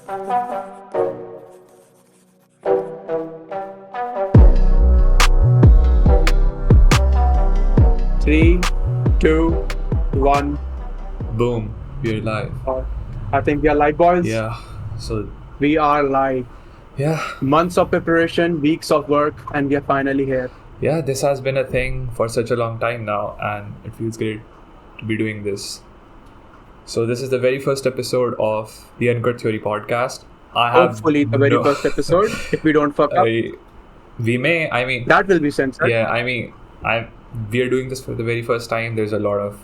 Three, two, one. Boom, we're live. I think we are live, boys. Yeah, so We are live. yeah, Months of preparation, weeks of work, and we are finally here. this has been a thing for such a long time now, and it feels great to be doing this. So this is the very first episode of the UnCut Theory Podcast. Hopefully, the very first episode, if we don't fuck up. We may, I mean, That will be censored. yeah, I mean, we are doing this for the very first time. There's a lot of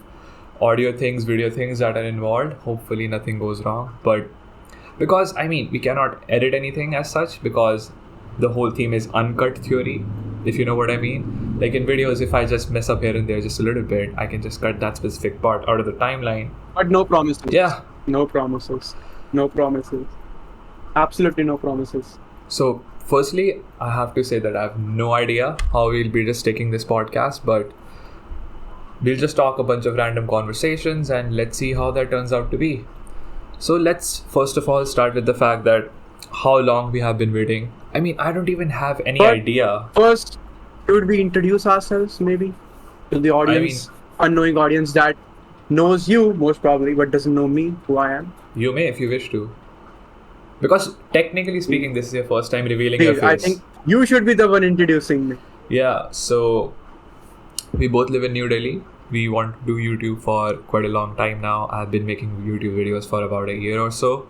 audio things, video things that are involved. Hopefully nothing goes wrong. But because, I mean, we cannot edit anything as such because the whole theme is uncut theory, if you know what I mean. Like in videos, if I just mess up here and there just a little bit, I can just cut that specific part out of the timeline. But no promises. Yeah. No promises. No promises. Absolutely no promises. So, firstly, I have to say that I have no idea how we'll be just taking this podcast, but we'll just talk a bunch of random conversations and let's see how that turns out to be. So, let's first of all start with the fact that how long we have been waiting. I mean, I don't even have any But idea. First, should we introduce ourselves maybe to the audience, unknowing audience that knows you most probably, but doesn't know me, who I am? You may if you wish to. Because technically speaking, this is your first time revealing your face. I think you should be the one introducing me. Yeah, so we both live in New Delhi. We want to do YouTube for quite a long time now. I've been making YouTube videos for about a year or so.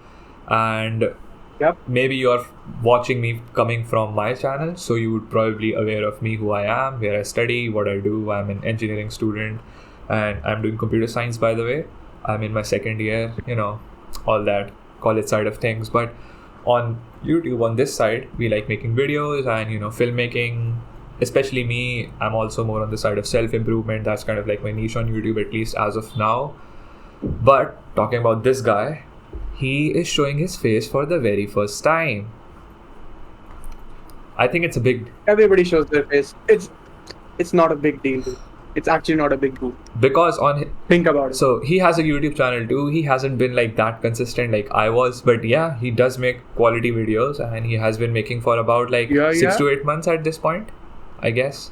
And Yep. maybe you're watching me coming from my channel, so you would probably be aware of me, who I am, where I study, what I do. I'm an engineering student and I'm doing computer science, by the way. I'm in my second year, all that college side of things. But on YouTube, on this side, we like making videos and, filmmaking. Especially me, I'm also more on the side of self-improvement. That's kind of like my niche on YouTube, at least as of now. But talking about this guy, he is showing his face for the very first time. I think it's a big... Everybody shows their face. It's not a big deal, dude. It's actually not a big deal. Because Think about it. So he has a YouTube channel too. He hasn't been like that consistent like I was. But yeah, he does make quality videos. And he has been making for about 6 to 8 months at this point, I guess.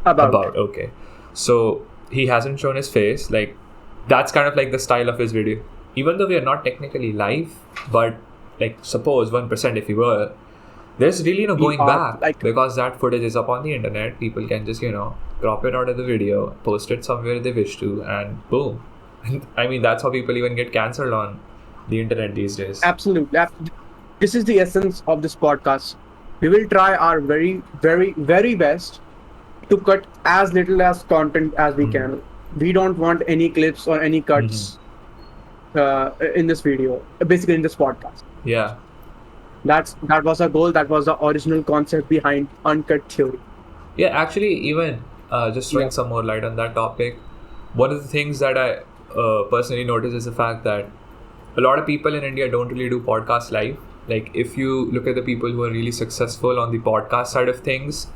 About, okay. So he hasn't shown his face. Like, that's kind of like the style of his video. Even though we are not technically live, but like suppose 1% if we were, there's really no going back because that footage is up on the internet. People can just, crop it out of the video, post it somewhere they wish to, and boom. I mean, that's how people even get cancelled on the internet these days. Absolutely. This is the essence of this podcast. We will try our very, very, very best to cut as little as content as we can. We don't want any clips or any cuts in this video, basically in this podcast. Yeah. That was our goal. That was the original concept behind UnCut Theory. Yeah, actually, even just throwing some more light on that topic, one of the things that I personally notice is the fact that a lot of people in India don't really do podcasts live. Like, if you look at the people who are really successful on the podcast side of things,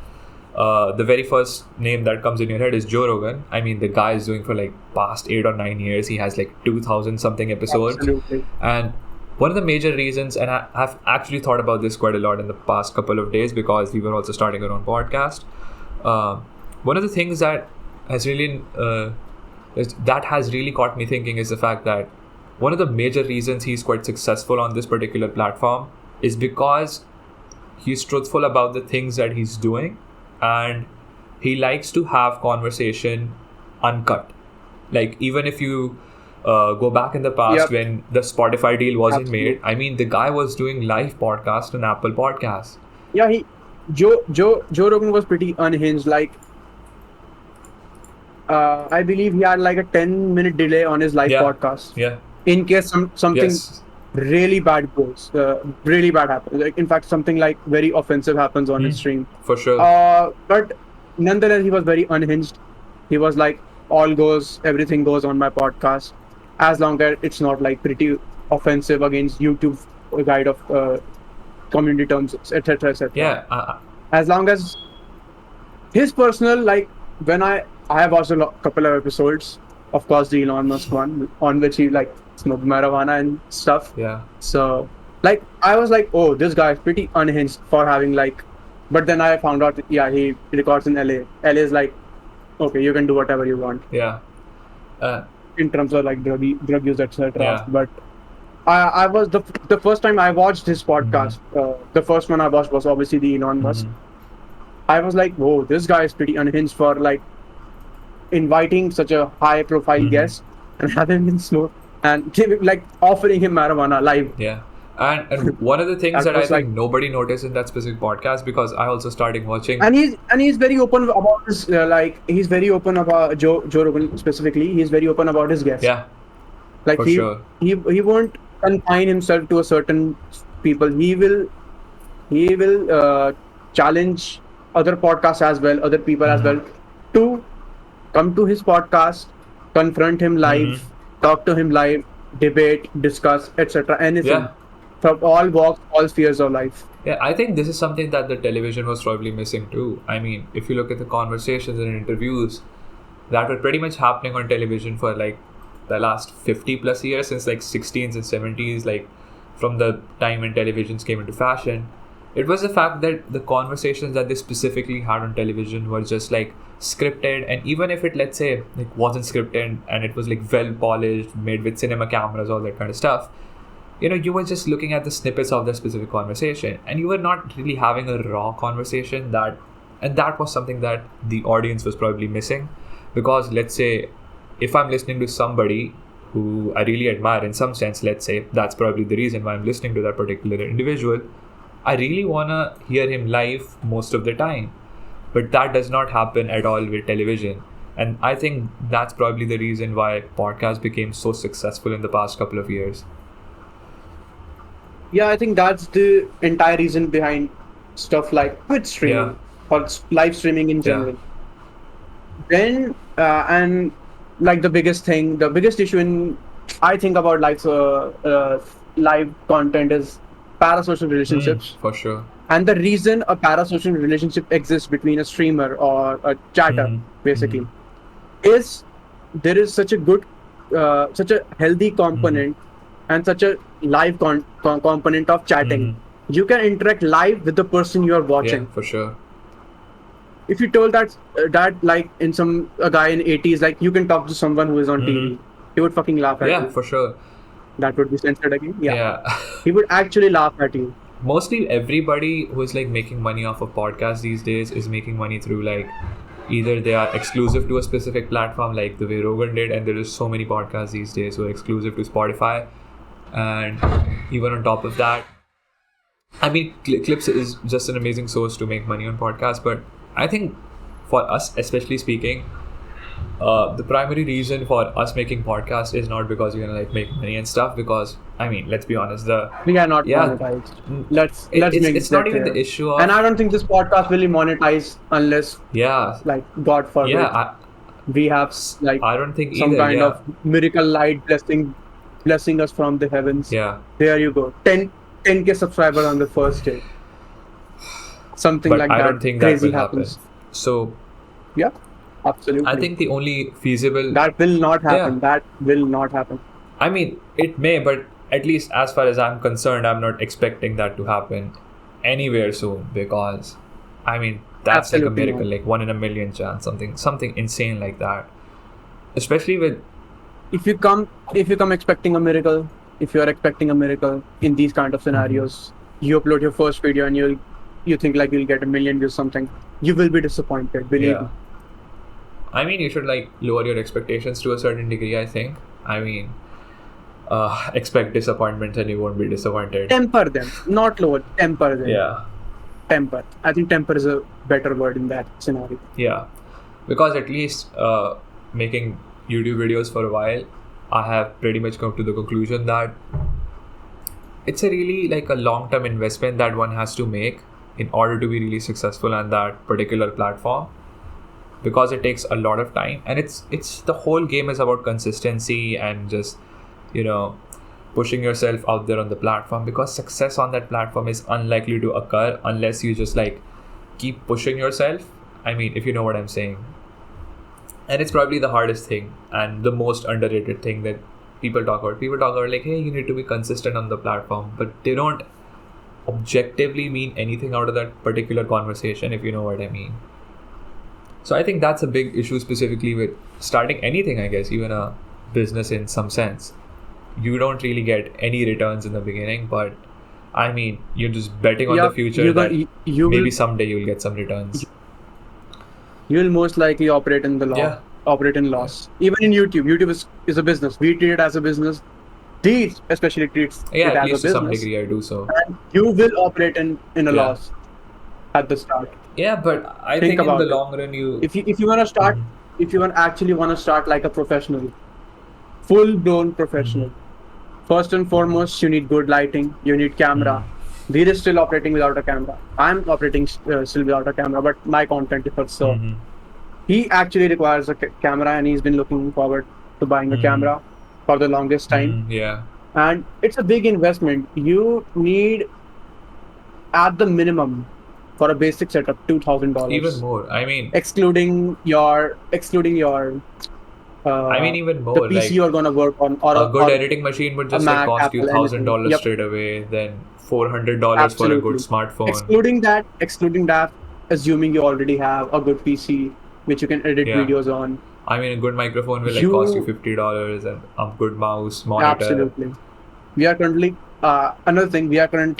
the very first name that comes in your head is Joe Rogan. I mean, the guy is doing for past 8 or 9 years. He has 2,000 something episodes. Absolutely. And one of the major reasons, and I've actually thought about this quite a lot in the past couple of days because we were also starting our own podcast. One of the things that has really caught me thinking is the fact that one of the major reasons he's quite successful on this particular platform is because he's truthful about the things that he's doing, and he likes to have conversation uncut. Like, even if you go back in the past when the Spotify deal wasn't made, I mean, the guy was doing live podcast on Apple Podcasts. Yeah, Joe Rogan was pretty unhinged. I believe he had a 10-minute delay on his live podcast. Yeah. In case something really bad goes, really bad happens. In fact, something very offensive happens on his stream. For sure. But nonetheless, he was very unhinged. He was everything goes on my podcast, as long as it's not pretty offensive against YouTube guide of community terms, etc., etc. Yeah. As long as his personal, when I have watched a couple of episodes, of course, the Elon Musk one, on which he smoke marijuana and stuff. Yeah. So like I was like, oh, this guy is pretty unhinged for having like, but then I found out that, yeah, he records in LA. LA is like, okay, you can do whatever you want Yeah. in terms of like drug use, etc. Yeah. But I was the first time I watched his podcast. The first one I watched was obviously the Elon Musk. I was like, whoa, this guy is pretty unhinged for like inviting such a high profile guest and having him smoke and giving like offering him marijuana live. Yeah. And one of the things that I was think like- nobody noticed in that specific podcast, because I also started watching. And he's very open about his he's very open about Joe Rogan specifically. He's very open about his guests. Yeah. Like For he sure. he won't confine himself to a certain people. He will challenge other podcasts as well, other people as well, to come to his podcast, confront him live, talk to him live, debate, discuss, etc. Anything. Yeah. From all walks, all spheres of life. Yeah, I think this is something that the television was probably missing too. I mean, if you look at the conversations and interviews that were pretty much happening on television for like the last 50 plus years, since like 16s and 70s, like from the time when televisions came into fashion, it was the fact that the conversations that they specifically had on television were just like scripted. And even if it, let's say, like wasn't scripted and it was like well polished, made with cinema cameras, all that kind of stuff, you know, you were just looking at the snippets of the specific conversation and you were not really having a raw conversation. And that was something that the audience was probably missing. Because let's say if I'm listening to somebody who I really admire in some sense, let's say that's probably the reason why I'm listening to that particular individual, I really want to hear him live most of the time. But that does not happen at all with television. And I think that's probably the reason why podcasts became so successful in the past couple of years. Yeah, I think that's the entire reason behind stuff like Twitch streaming or live streaming in general. Then and like the biggest issue in I think about live content is parasocial relationships. For sure. And the reason a parasocial relationship exists between a streamer or a chatter, basically, is there is such a good, such a healthy component and such a live component of chatting. You can interact live with the person you are watching. Yeah, for sure. If you told that like in a guy in 80s, like you can talk to someone who is on TV, he would fucking laugh at you. Yeah, for sure. That would be censored again. Yeah. He would actually laugh at you. Mostly everybody who is like making money off of podcasts these days is making money through like either they are exclusive to a specific platform like the way Rogan did, and there is so many podcasts these days who are exclusive to Spotify. And even on top of that, I mean, Clips is just an amazing source to make money on podcasts. But I think for us, especially speaking, the primary reason for us making podcasts is not because we're gonna like make money and stuff. Because I mean, let's be honest, we are not monetized. Let's make it's not even the issue of, and I don't think this podcast will be monetized unless like God forbid we have like I don't think some either, kind of miracle light blessing us from the heavens. Yeah. There you go. 10K subscribers on the first day. Something but like I that. don't think crazy that will happens. happen. So yeah, absolutely. I think the only feasible that will not happen. That will not happen. I mean, it may, but at least as far as I'm concerned, I'm not expecting that to happen anywhere soon, because I mean that's absolutely like a miracle, like 1 in a million chance, something insane like that. Especially with if you come expecting a miracle, if you are expecting a miracle in these kind of scenarios, you upload your first video and you think like you'll get 1 million views, something, you will be disappointed, believe me. I mean, you should like lower your expectations to a certain degree, I think. I mean, expect disappointments and you won't be disappointed. Temper them, not lower, temper them. Yeah. Temper. I think temper is a better word in that scenario. Yeah. Because at least making YouTube videos for a while, I have pretty much come to the conclusion that it's a really like a long-term investment that one has to make in order to be really successful on that particular platform, because it takes a lot of time, and it's the whole game is about consistency and just, you know, pushing yourself out there on the platform, because success on that platform is unlikely to occur unless you just like keep pushing yourself. I mean, if you know what I'm saying. And it's probably the hardest thing and the most underrated thing that people talk about. People talk about like, hey, you need to be consistent on the platform, but they don't objectively mean anything out of that particular conversation, if you know what I mean. So I think that's a big issue specifically with starting anything, I guess, even a business in some sense. You don't really get any returns in the beginning, but I mean, you're just betting on the future that maybe someday you'll get some returns. You will most likely operate in the operate in loss. Even in YouTube. YouTube is a business. We treat it as a business. Especially treats it as a business. To some degree I do so. And you will operate in a loss at the start. Yeah, but I think in the long run if you want to start, if you actually want to start like a professional, full-blown professional, first and foremost, you need good lighting, you need camera. Veer is still operating without a camera. I'm operating still without a camera, but my content differs. So he actually requires a camera, and he's been looking forward to buying a camera for the longest time. And it's a big investment. You need, at the minimum, for a basic setup, $2,000. Even more. I mean, excluding your. I mean, even more. The PC like, you're gonna work on, or a good editing machine would just like cost you $1,000 straight away. Then $400 for a good smartphone. Excluding that, assuming you already have a good PC which you can edit videos on. I mean, a good microphone will like cost you $50, and a good mouse, monitor. Absolutely. We are currently another thing.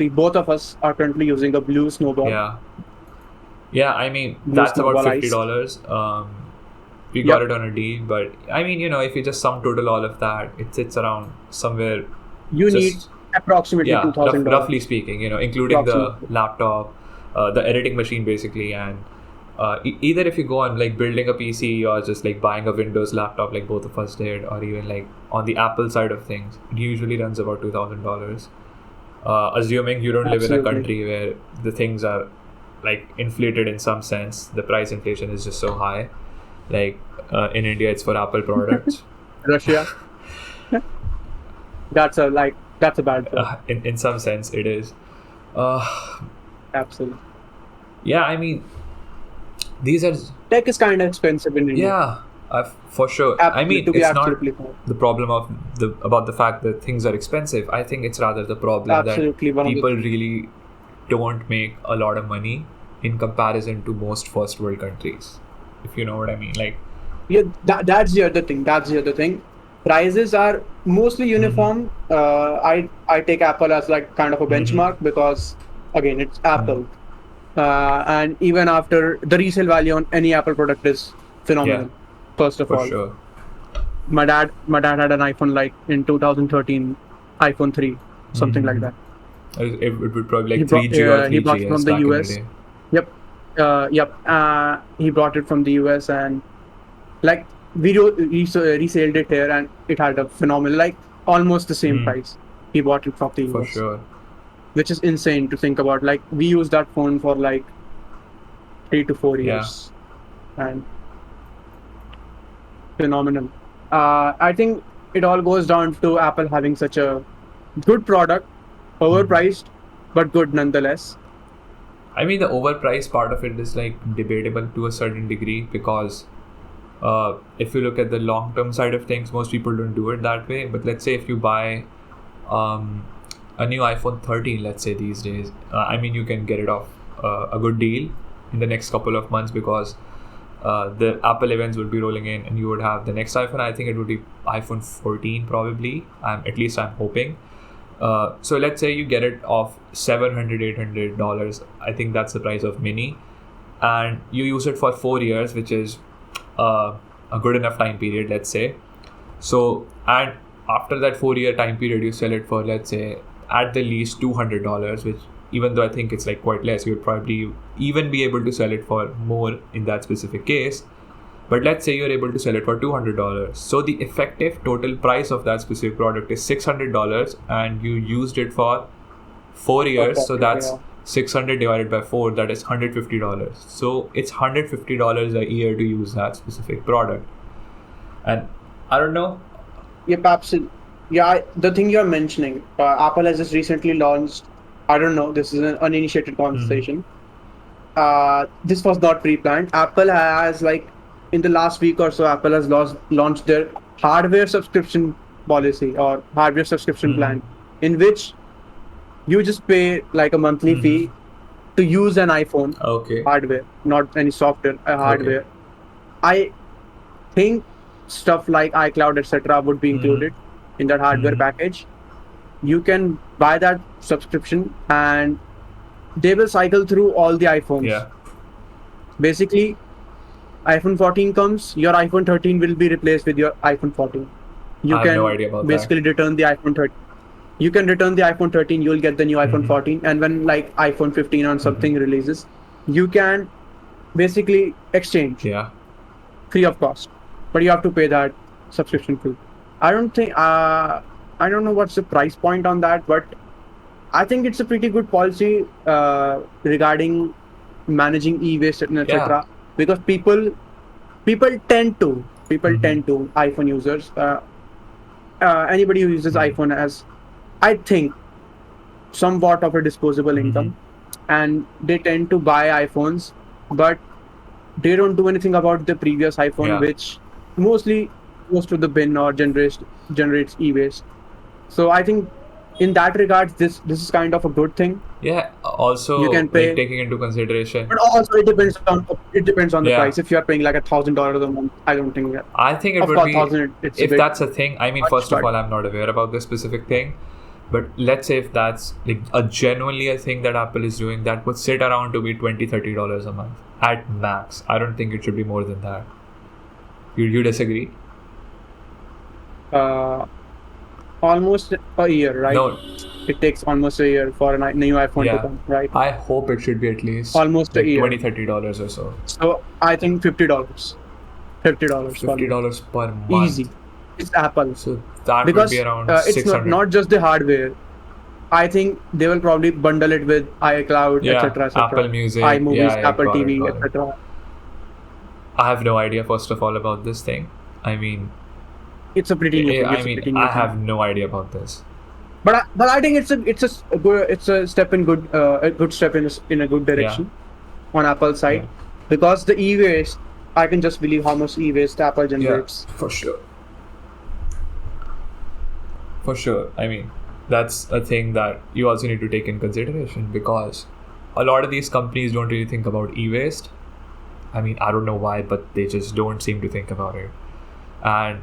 Both of us are currently using a Blue Snowball. Yeah. I mean, that's about $50. We got it on a deal, but I mean, if you just sum total all of that, it sits around somewhere. You need approximately $2,000. Roughly speaking, including the laptop, the editing machine basically, and either if you go on like building a PC or just like buying a Windows laptop like both of us did, or even like on the Apple side of things, it usually runs about $2,000. Assuming you don't live in a country where the things are like inflated in some sense, the price inflation is just so high. Like in India, it's for Apple products. Russia. That's a bad thing. In some sense, it is. Absolutely. Yeah, I mean, these are tech is kind of expensive in India. Yeah, for sure. I mean, it's not the problem about the fact that things are expensive. I think it's rather the problem that people really don't make a lot of money in comparison to most first world countries. If you know what I mean, like that's the other thing. Prices are mostly uniform. I take Apple as like kind of a benchmark because again it's Apple, and even after the resale value on any Apple product is phenomenal. First of all, sure. My dad had an iPhone like in 2013, iPhone 3, something like that. It would probably like 3G or 3GS. He brought it from the US. He brought it from the US, and like we resold it here, and it had a phenomenal, like almost the same price. He bought it from the US. For sure. Which is insane to think about. Like we used that phone for like 3 to 4 years, and phenomenal. I think it all goes down to Apple having such a good product, overpriced, but good nonetheless. I mean, the overpriced part of it is like debatable to a certain degree because if you look at the long-term side of things, most people don't do it that way. But let's say if you buy a new iPhone 13, let's say these days, I mean, you can get it off a good deal in the next couple of months because the Apple events would be rolling in and you would have the next iPhone. I think it would be iPhone 14 probably. At least I'm hoping. So let's say you get it off $700-$800. I think that's the price of mini, and you use it for 4 years, which is a good enough time period, let's say. So, and after that 4-year time period, you sell it for, let's say, at the least $200, which even though I think it's like quite less, you'd probably even be able to sell it for more in that specific case. But let's say you're able to sell it for $200. So the effective total price of that specific product is $600, and you used it for 4 years. So that's 600 divided by 4, that is $150. So it's $150 a year to use that specific product. And I don't know. Yep, absolutely. Yeah, the thing you're mentioning, Apple has just recently launched, I don't know, this is an uninitiated conversation. This was not pre-planned. Apple has like, in the last week or so, Apple has launched their hardware subscription policy or hardware subscription plan, in which you just pay like a monthly fee to use an iPhone hardware, not any software, hardware. I think stuff like iCloud, etc., would be included in that hardware package. You can buy that subscription and they will cycle through all the iPhones. Yeah. Basically, iPhone 14 comes, your iPhone 13 will be replaced with your iPhone 14. You I have no idea about basically return the iPhone 13. You can return the iPhone 13, you'll get the new iPhone 14. And when like iPhone 15 or something releases, you can basically exchange free of cost. But you have to pay that subscription fee. I don't know what's the price point on that, but I think it's a pretty good policy regarding managing e-waste and etc. Because people tend to iPhone users, anybody who uses iPhone as, I think, somewhat of a disposable income, and they tend to buy iPhones, but they don't do anything about the previous iPhone, which mostly goes to the bin or generates e-waste. So I think in that regard, this is kind of a good thing. Yeah. Also, you can pay, like, taking into consideration. But also it depends on the price. If you are paying like $1,000 a month, I don't think that. I think it of would course, be 1,000. If that's a thing. I mean, first of all, I'm not aware about this specific thing, but let's say if that's like genuinely a thing that Apple is doing, that would sit around to be $20-30 a month at max. I don't think it should be more than that. You disagree? Almost a year, right? No. It takes almost a year for a new iPhone to come, right? I hope it should be at least almost like a year. $20-30 or so. So I think $50. $50 per month. Easy. It's Apple. So that because would be around it's 600. not just the hardware. I think they will probably bundle it with iCloud, etc. Apple Music, iMovies, Apple TV, etc. I have no idea, first of all, about this thing. I mean, it's a pretty new thing. I have no idea about this. But I think it's a step in a good step in a good direction on Apple's side, because the e-waste, I can just believe how much e-waste Apple generates. Yeah, for sure. I mean, that's a thing that you also need to take in consideration, because a lot of these companies don't really think about e-waste. I mean, I don't know why, but they just don't seem to think about it. And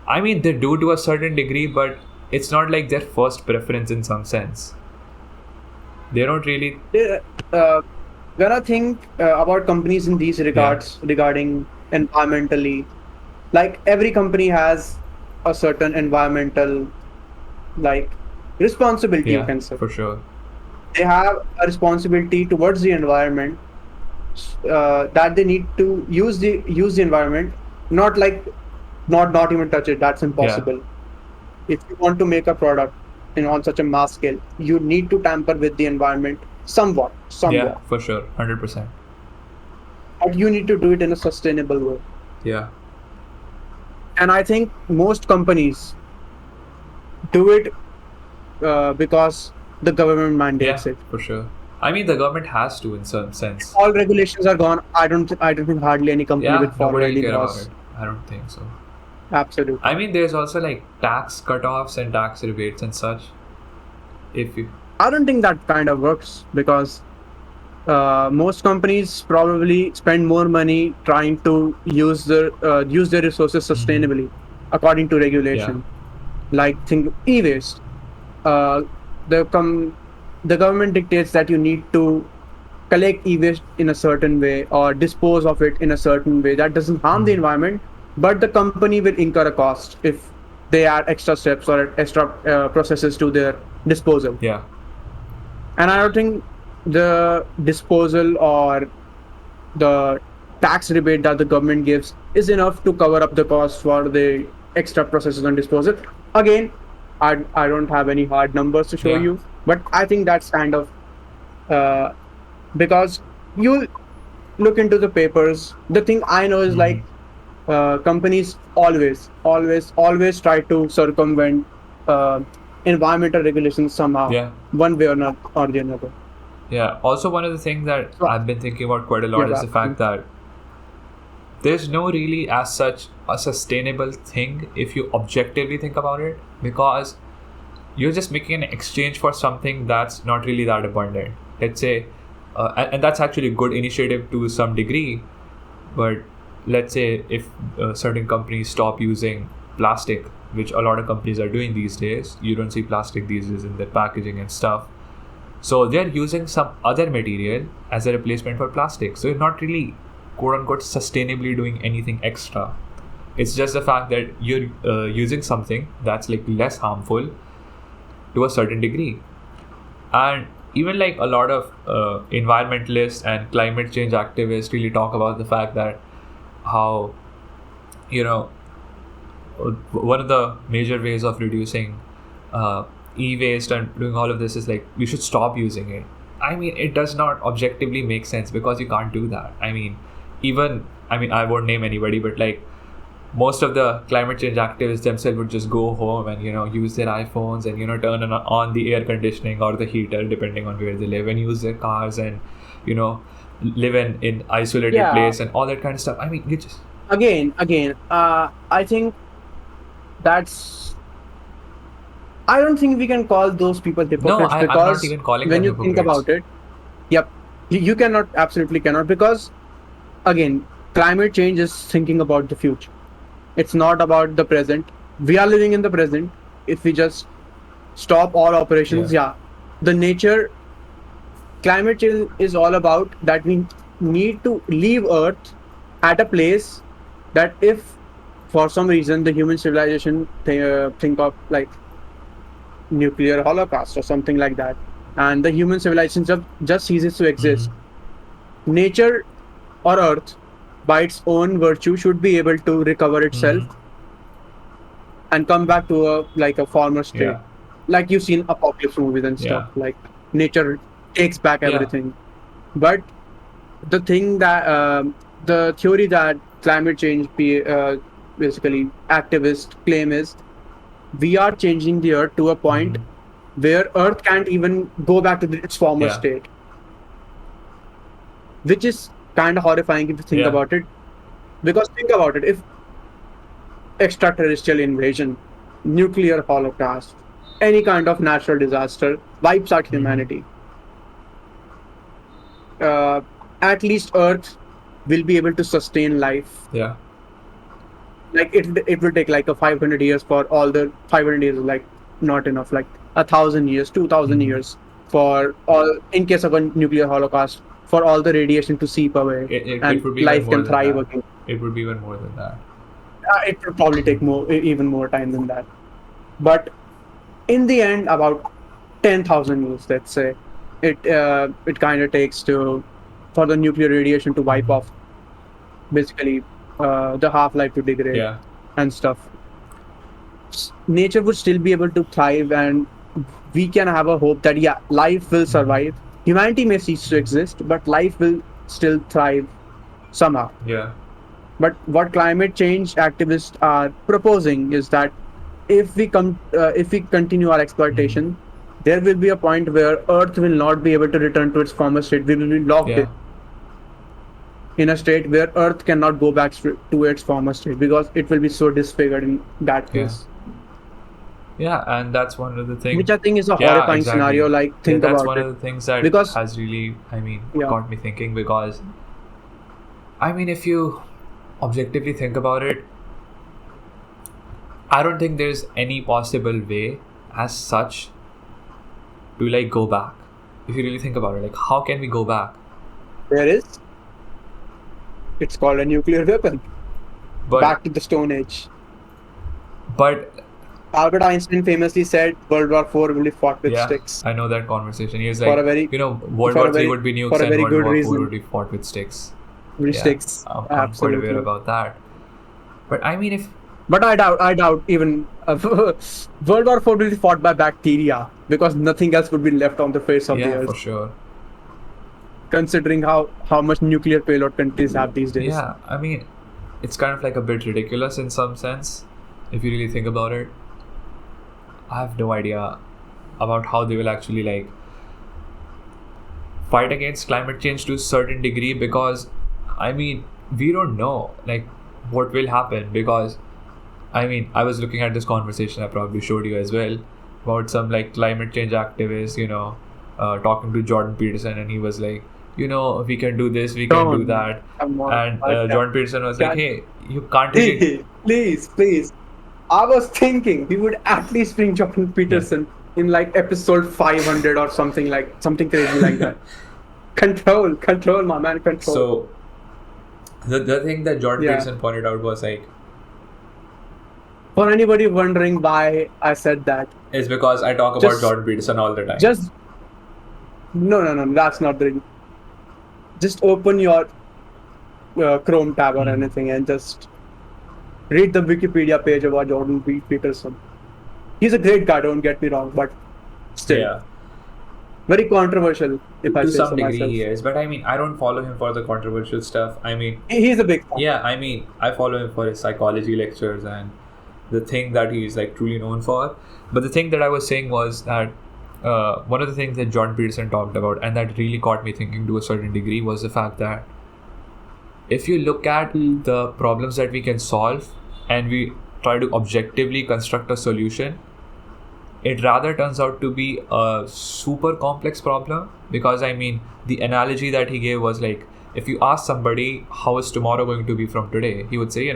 I mean, they do to a certain degree, but it's not like their first preference in some sense. They don't really. When I think about companies in these regards, regarding environmentally, like every company has a certain environmental, like, responsibility, you can say. For sure. They have a responsibility towards the environment, that they need to use the environment, not even touch it. That's impossible. If you want to make a product on such a mass scale, you need to tamper with the environment somewhat. Yeah, for sure, 100%. But you need to do it in a sustainable way. Yeah. And I think most companies do it because the government mandates it. For sure. I mean, the government has to, in some sense. All regulations are gone. I don't think hardly any company will follow any laws. I don't think so. Absolutely. I mean, there's also like tax cutoffs and tax rebates and such. I don't think that kind of works, because most companies probably spend more money trying to use their resources sustainably, according to regulation. Like think e-waste. The government dictates that you need to collect e-waste in a certain way or dispose of it in a certain way that doesn't harm the environment, but the company will incur a cost if they add extra steps or extra processes to their disposal. Yeah. And I don't think the disposal or the tax rebate that the government gives is enough to cover up the cost for the extra processes and disposal. Again, I don't have any hard numbers to show you, but I think that's kind of because you look into the papers. The thing I know is like companies always try to circumvent environmental regulations somehow, one way or the another. Yeah. Also, one of the things that I've been thinking about quite a lot is the fact that there's no really as such a sustainable thing if you objectively think about it, because you're just making an exchange for something that's not really that abundant. Let's say, and that's actually a good initiative to some degree, but let's say if certain companies stop using plastic, which a lot of companies are doing these days, you don't see plastic these days in their packaging and stuff. So they're using some other material as a replacement for plastic. So you're not really, quote unquote, sustainably doing anything extra. It's just the fact that you're using something that's like less harmful to a certain degree. And even like a lot of environmentalists and climate change activists really talk about the fact that how, one of the major ways of reducing e-waste and doing all of this is like we should stop using it. I mean, it does not objectively make sense because you can't do that. I won't name anybody, but like most of the climate change activists themselves would just go home and use their iPhones and turn on the air conditioning or the heater depending on where they live, and use their cars and live in isolated place and all that kind of stuff. I mean, you just again I think I don't think we can call those people hypocrites. No, because I'm not even calling when them you hypocrites. think about it, you cannot, absolutely cannot, because again, climate change is thinking about the future. It's not about the present. We are living in the present. If we just stop all operations, the nature, climate change is all about that we need to leave Earth at a place that if for some reason the human civilization think of like nuclear holocaust or something like that, and the human civilization just ceases to exist, nature or Earth by its own virtue should be able to recover itself and come back to a former state. Like you've seen apocalypse movies and stuff, like nature takes back everything. But the thing that the theory that climate change basically activists claim is we are changing the Earth to a point where Earth can't even go back to its former state, which is kind of horrifying if you think about it. Because think about it, if extraterrestrial invasion, nuclear holocaust, any kind of natural disaster wipes out humanity, at least Earth will be able to sustain life. Like it will take like a 500 years for all the 500 years is like not enough, like 1,000 years, 2,000 years for all, in case of a nuclear holocaust, for all the radiation to seep away and life can thrive again. It would be even more than that. It would probably take even more time than that. But in the end, about 10,000 years, let's say, it kind of takes for the nuclear radiation to wipe off, basically, the half-life to degrade and stuff. Nature would still be able to thrive, and we can have a hope that life will survive. Humanity may cease to exist, but life will still thrive somehow. But what climate change activists are proposing is that if we continue our exploitation, there will be a point where Earth will not be able to return to its former state. We will be locked in a state where Earth cannot go back to its former state because it will be so disfigured in that case. And that's one of the things which I think is a horrifying scenario. Like, think about it. That's one of the things that has really, got me thinking, because if you objectively think about it, I don't think there's any possible way as such to like go back. If you really think about it, like how can we go back? There is. It's called a nuclear weapon. Back to the Stone Age. But Albert Einstein famously said World War IV will be fought with sticks. I know that conversation. He was like, World War III would be nukes and World War IV would be fought with sticks. Sticks. I'm quite aware about that. But But I doubt even World War IV will be fought by bacteria, because nothing else would be left on the face of the earth. Yeah, for sure. Considering how much nuclear payload countries have these days. Yeah, it's kind of like a bit ridiculous in some sense, if you really think about it. I have no idea about how they will actually like fight against climate change to a certain degree, because we don't know like what will happen, because I mean, I was looking at this conversation, I probably showed you as well, about some like climate change activists, talking to Jordan Peterson, and he was like, we can do this, we can do that. And Jordan Peterson was like, hey, you can't really... Please. I was thinking we would at least bring Jordan Peterson in like episode 500 or something crazy like that. Control, my man, control. So, the thing that Jordan Peterson pointed out was like, for anybody wondering why I said that, it's because I talk about Jordan Peterson all the time. No, that's not the reason. Just open your Chrome tab or anything and just read the Wikipedia page about Jordan Peterson. He's a great guy, don't get me wrong, but still, very controversial. If I say so myself. To some degree, he is. But I mean, I don't follow him for the controversial stuff. I mean, he's a big fan. Yeah, I mean, I follow him for his psychology lectures and the thing that he's like truly known for. But the thing that I was saying was that one of the things that Jordan Peterson talked about, and that really caught me thinking to a certain degree, was the fact that if you look at the problems that we can solve and we try to objectively construct a solution, it rather turns out to be a super complex problem. Because I mean, the analogy that he gave was like, if you ask somebody, how is tomorrow going to be from today? He would say,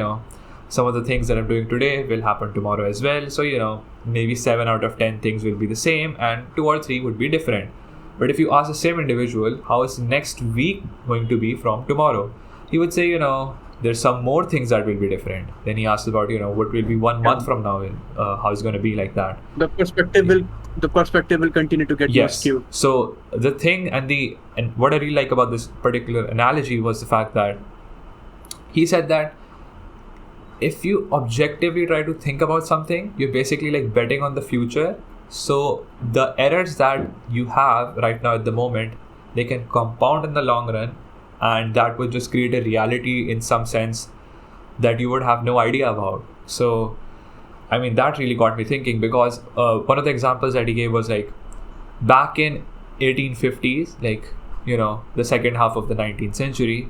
some of the things that I'm doing today will happen tomorrow as well. So, maybe 7 out of 10 things will be the same and 2 or 3 would be different. But if you ask the same individual, how is next week going to be from tomorrow? He would say, there's some more things that will be different. Then he asked about, what will be 1 month from now and how it's going to be like that. The perspective will continue to get more skewed. So the thing and what I really like about this particular analogy was the fact that he said that if you objectively try to think about something, you're basically like betting on the future. So the errors that you have right now at the moment, they can compound in the long run, and that would just create a reality in some sense that you would have no idea about. So, I mean, that really got me thinking, because one of the examples that he gave was like, back in 1850s, like, the second half of the 19th century,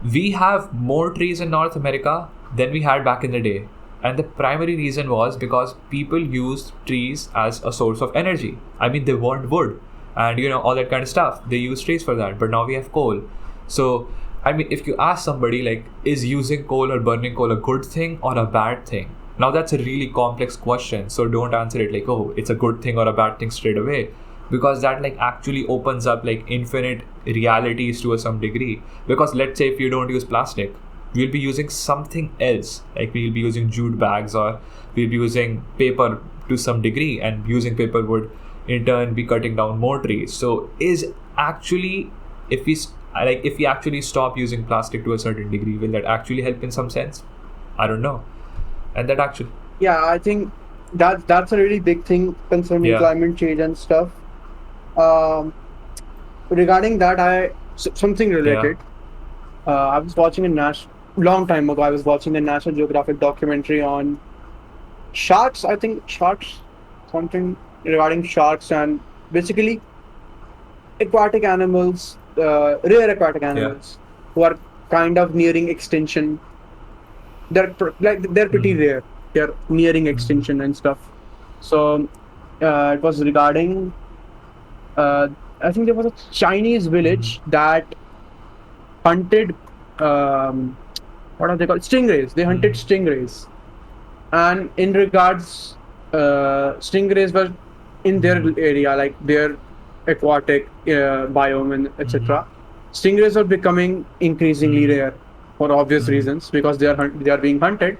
we have more trees in North America than we had back in the day. And the primary reason was because people used trees as a source of energy. I mean, they burned wood and, all that kind of stuff. They used trees for that. But now we have coal. So, I mean, if you ask somebody, like, is using coal or burning coal a good thing or a bad thing? Now, that's a really complex question. So don't answer it like, oh, it's a good thing or a bad thing straight away. Because that like actually opens up like infinite realities to some degree. Because let's say if you don't use plastic, we'll be using something else. Like we'll be using jute bags, or we'll be using paper to some degree, and using paper would in turn be cutting down more trees. So is actually, if we actually stop using plastic to a certain degree, will that actually help in some sense? I don't know. And that actually... Yeah, I think that's a really big thing concerning climate change and stuff. Regarding that, something related. I was watching long time ago. I was watching a National Geographic documentary on sharks. I think something regarding sharks, and basically aquatic animals, rare aquatic animals who are kind of nearing extinction. They're pretty rare. They're nearing extinction and stuff. So it was regarding. I think there was a Chinese village that hunted, what are they called? Stingrays. They hunted stingrays. And in regards, stingrays were in their area, like their aquatic biome and etc. Stingrays are becoming increasingly rare for obvious reasons, because they are being hunted.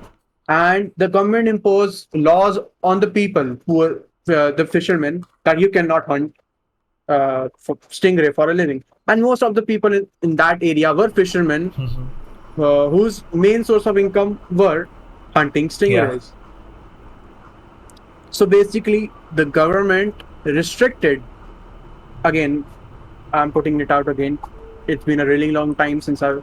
And the government imposed laws on the people who are the fishermen that you cannot hunt for stingray for a living. And most of the people in that area were fishermen whose main source of income were hunting stingrays. So basically, the government restricted, again, I'm putting it out again, it's been a really long time since I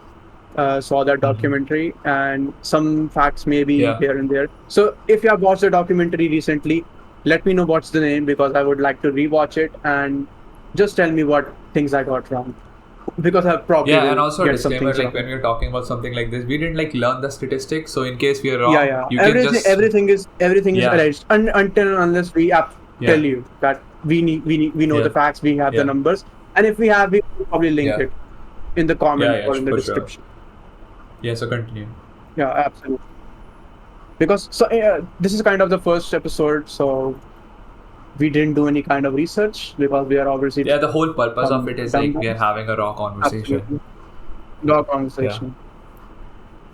saw that documentary, and some facts may be here and there. So if you have watched the documentary recently, let me know what's the name, because I would like to rewatch it, and just tell me what things I got wrong. because I probably Yeah, will and also a get some disclaimer, things like wrong. when we're talking about something like this, we didn't like learn the statistics, so in case we are Yeah, wrong, yeah. you can just Everything is yeah, alleged until and unless we tell yeah, you that we know the yeah, facts, we have the yeah, numbers, and if we have, we will probably link yeah, it in the yeah, comment yeah, or in the for sure. description. Yeah, so continue. Yeah, absolutely. Because so this is kind of the first episode, so we didn't do any kind of research because we are obviously Yeah, the whole purpose of some it is dumb like we are guys. having a raw conversation. Absolutely, no Yeah. conversation.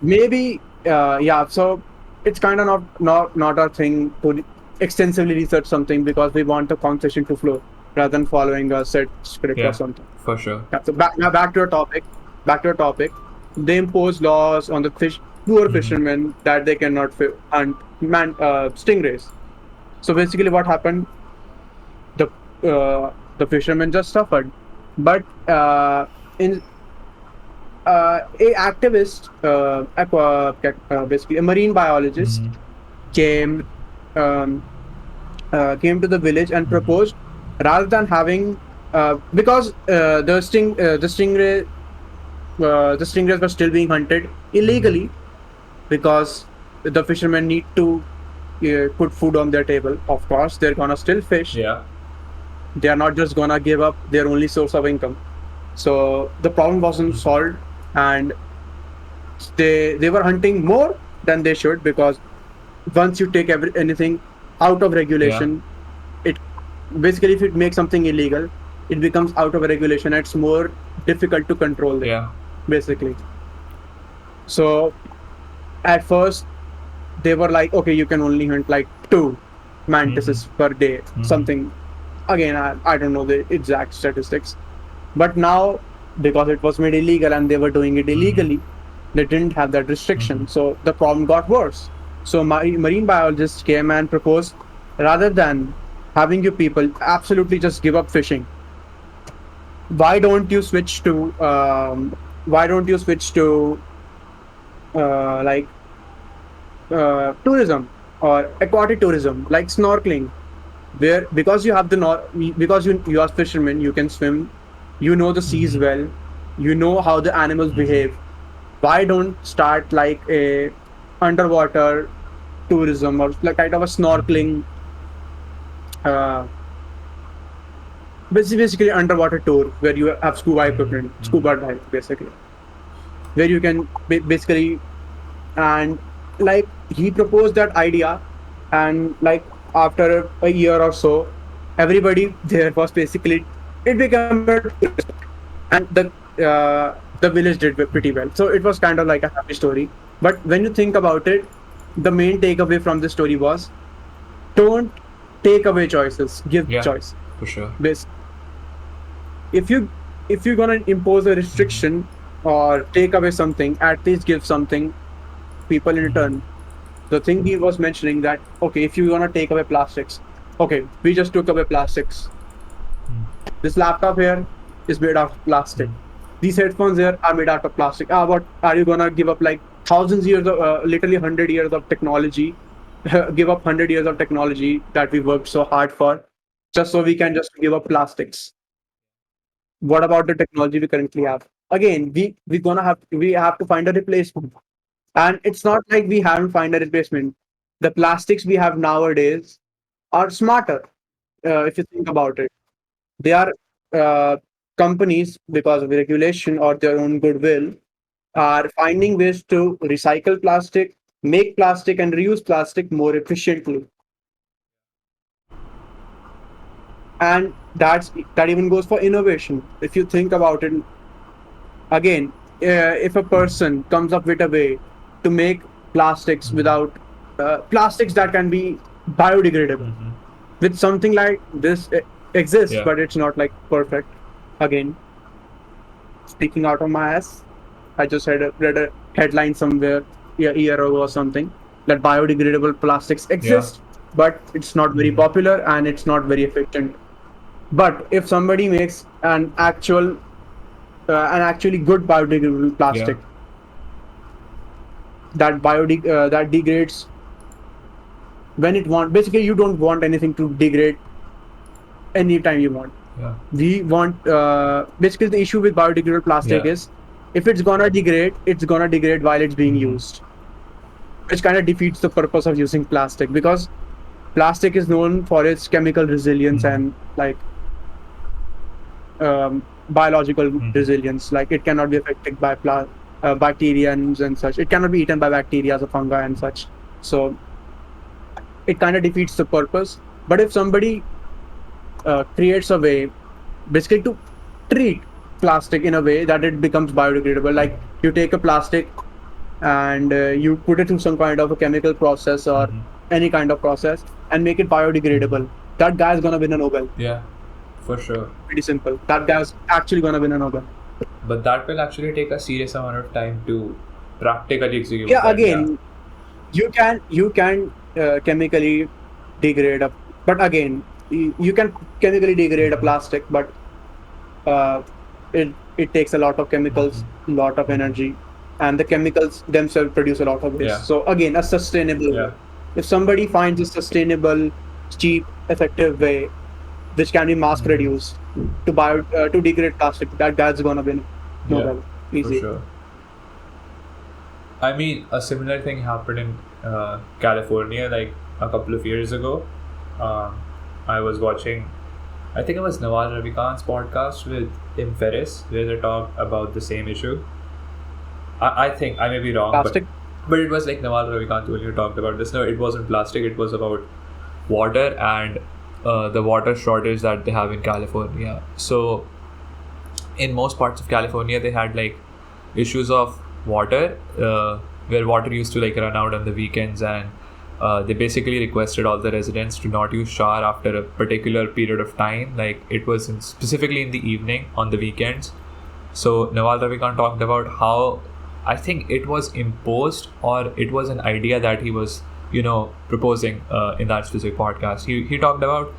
Maybe yeah. So it's kind of not our thing to extensively research something because we want the conversation to flow rather than following a set script or Yeah, something. for sure. Yeah, so back to our topic. Back to our topic. They impose laws on the poor fishermen that they cannot hunt stingrays. So basically, what happened? The the fishermen just suffered, but in a activist, basically a marine biologist, came um, came to the village and proposed rather than having because the stingrays were still being hunted illegally because the fishermen need to put food on their table. Of course, they're gonna still fish. Yeah. They are not just gonna give up their only source of income. So the problem wasn't solved, and they were hunting more than they should because once you take anything out of Yeah. regulation, it basically if it makes something illegal, it becomes out of regulation. It's more difficult to control it, Yeah. basically. So at first they were like, okay, you can only hunt like 2 mantises per day, something. Again, I don't know the exact statistics, but now because it was made illegal and they were doing it illegally, they didn't have that restriction. So the problem got worse. So marine biologists came and proposed rather than having you people absolutely just give up fishing, why don't you switch to why don't you switch to like tourism or aquatic tourism like snorkeling, where because you have because you are fishermen, you can swim, you know the seas well, you know how the animals behave. Why don't start like a underwater tourism or like kind of a snorkeling uh, basically underwater tour where you have scuba equipment, scuba dive basically, where you can basically, and like he proposed that idea, and like after a year or so, everybody there was basically, it became a tourist, and the village did pretty well. So it was kind of like a happy story. But when you think about it, the main takeaway from the story was don't take away choices, give Yeah. choice. For sure. This if you're gonna impose a restriction or take away something, at least give something people in return. The thing he was mentioning that okay, if you're gonna take away plastics, okay, we just took away plastics. This laptop here is made out of plastic. These headphones here are made out of plastic. What are you gonna give up like thousands years of literally 100 years of technology? Give up 100 years of technology that we worked so hard for, just so we can just give up plastics. What about the technology we currently have? Again, we have to find a replacement, and it's not like we haven't find a replacement. The plastics we have nowadays are smarter. If you think about it, they are uh, companies, because of regulation or their own goodwill, are finding ways to recycle plastic, make plastic, and reuse plastic more efficiently. And that even goes for innovation. If you think about it, again, if a person comes up with a way to make plastics without plastics that can be biodegradable, with something like this exists, Yeah. but it's not like perfect. Again, speaking out of my ass, I just read a headline somewhere a year ago or something that biodegradable plastics exist, but it's not very popular and it's not very efficient. But if somebody makes an actually good biodegradable plastic that degrades when it want, basically you don't want anything to degrade anytime you want. We want basically the issue with biodegradable plastic is if it's gonna degrade while it's being used, which kind of defeats the purpose of using plastic, because plastic is known for its chemical resilience and like biological resilience. Like it cannot be affected by bacteria and such. It cannot be eaten by bacteria or fungi and such. So it kind of defeats the purpose. But if somebody creates a way basically to treat plastic in a way that it becomes biodegradable, like you take a plastic and you put it through some kind of a chemical process or any kind of process and make it biodegradable, that guy is gonna win a Nobel. Yeah, for sure. Pretty simple. That guy is actually gonna win a Nobel. But that will actually take a serious amount of time to practically execute. Yeah, again, you can chemically degrade a, but again, you can chemically degrade a plastic, but it takes a lot of chemicals, lot of energy, and the chemicals themselves produce a lot of waste. So again, a sustainable way. If somebody finds a sustainable, cheap, effective way which can be mass produced to degrade plastic, that guy's gonna win Nobel. Easy. For sure. I mean, a similar thing happened in California like a couple of years ago. I was watching, I think it was Nawal Ravikant's podcast with Tim Ferriss, where they talked about the same issue. I think, I may be wrong, but it was like Nawal Ravikant who talked about this. No, it wasn't plastic, it was about water and the water shortage that they have in California. So in most parts of California, they had like issues of water, where water used to like run out on the weekends, and they basically requested all the residents to not use shower after a particular period of time. Like it was specifically in the evening on the weekends. So Nawal Ravikant talked about how, I think it was imposed or it was an idea that he was, proposing in that specific podcast. He talked about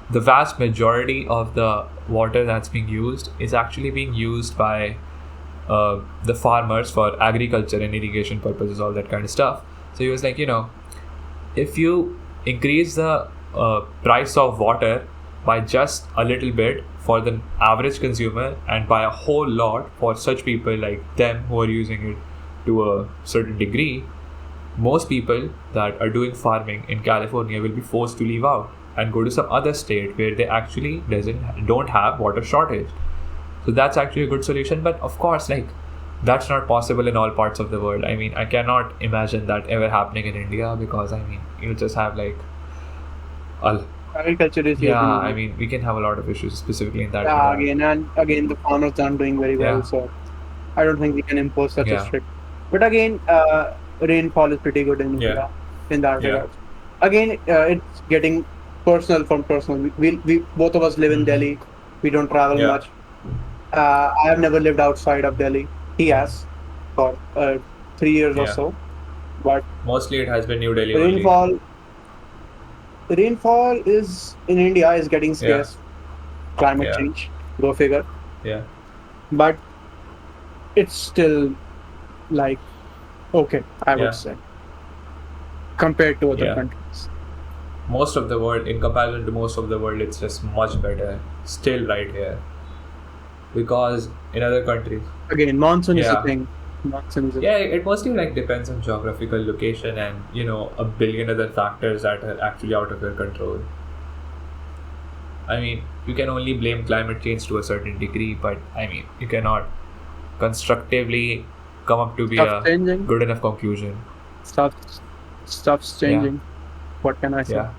the vast majority of the water that's being used is actually being used by the farmers for agriculture and irrigation purposes, all that kind of stuff. So he was like, if you increase the price of water by just a little bit for the average consumer and by a whole lot for such people like them who are using it to a certain degree, most people that are doing farming in California will be forced to leave out and go to some other state where they actually don't have water shortage. So that's actually a good solution. But of course, like, that's not possible in all parts of the world. I mean, I cannot imagine that ever happening in India, because I mean, you just have like agriculture is I mean, we can have a lot of issues specifically in that. Again, the farmers aren't doing very well, so I don't think we can impose such a strict. But again, rainfall is pretty good in India in that regard. Again, it's getting personal from personal. We both of us live in Delhi. We don't travel much. I have never lived outside of Delhi. He has for 3 years or so, but mostly it has been New Delhi. Rainfall is in India is getting scarce. Climate change, go figure. Yeah, but it's still like okay, I would say, compared to other countries. Most of the world, in comparison to most of the world, it's just much better still right here. Because in other countries, again, monsoon is a thing. It mostly like depends on geographical location and a billion other factors that are actually out of your control. I mean, you can only blame climate change to a certain degree, but I mean, you cannot constructively come up to be good enough conclusion. Stuff's changing. What can I say? Yeah.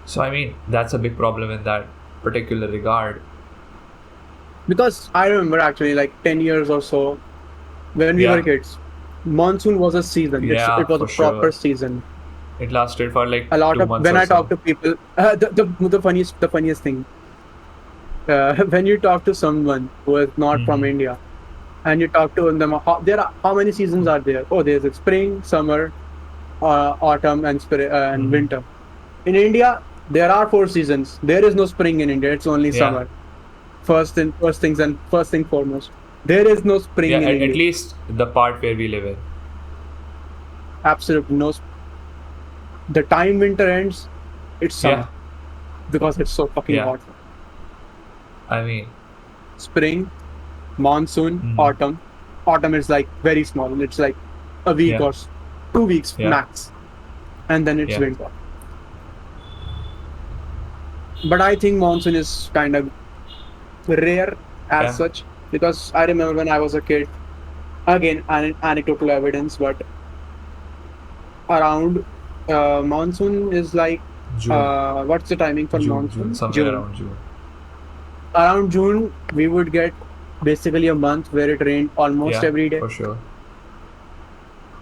So I mean, that's a big problem in that particular regard. Because I remember actually like 10 years or so, when we were kids, monsoon was a season. It was a proper season. It lasted for like a lot 2 of months. When I talk to people, the funniest thing, when you talk to someone who is not from India, and you talk to them, how many seasons are there? Oh, there's a spring, summer, autumn, and winter. In India, there are 4 seasons. There is no spring in India. It's only summer. First thing foremost, there is no spring in India. At least the part where we live in. Absolutely no. The time winter ends, it's summer. because it's so fucking hot. I mean, Spring, monsoon, autumn. Autumn is like very small. It's like a week or 2 weeks max, and then it's winter. But I think monsoon is kind of rare as such, because I remember when I was a kid, again anecdotal evidence, but around monsoon is like June. What's the timing for monsoon? Somewhere around June. Around June we would get basically a month where it rained almost every day. For sure.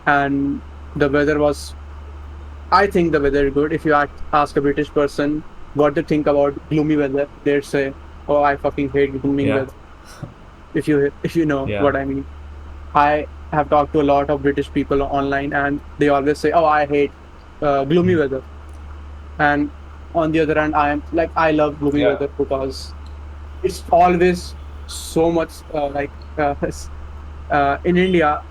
And the weather was, I think the weather is good. If you ask a British person what they think about gloomy weather, they'd say, "Oh, I fucking hate gloomy weather." If you know what I mean. I have talked to a lot of British people online, and they always say, "Oh, I hate gloomy weather." And on the other hand, I love gloomy weather because it's always so much in India.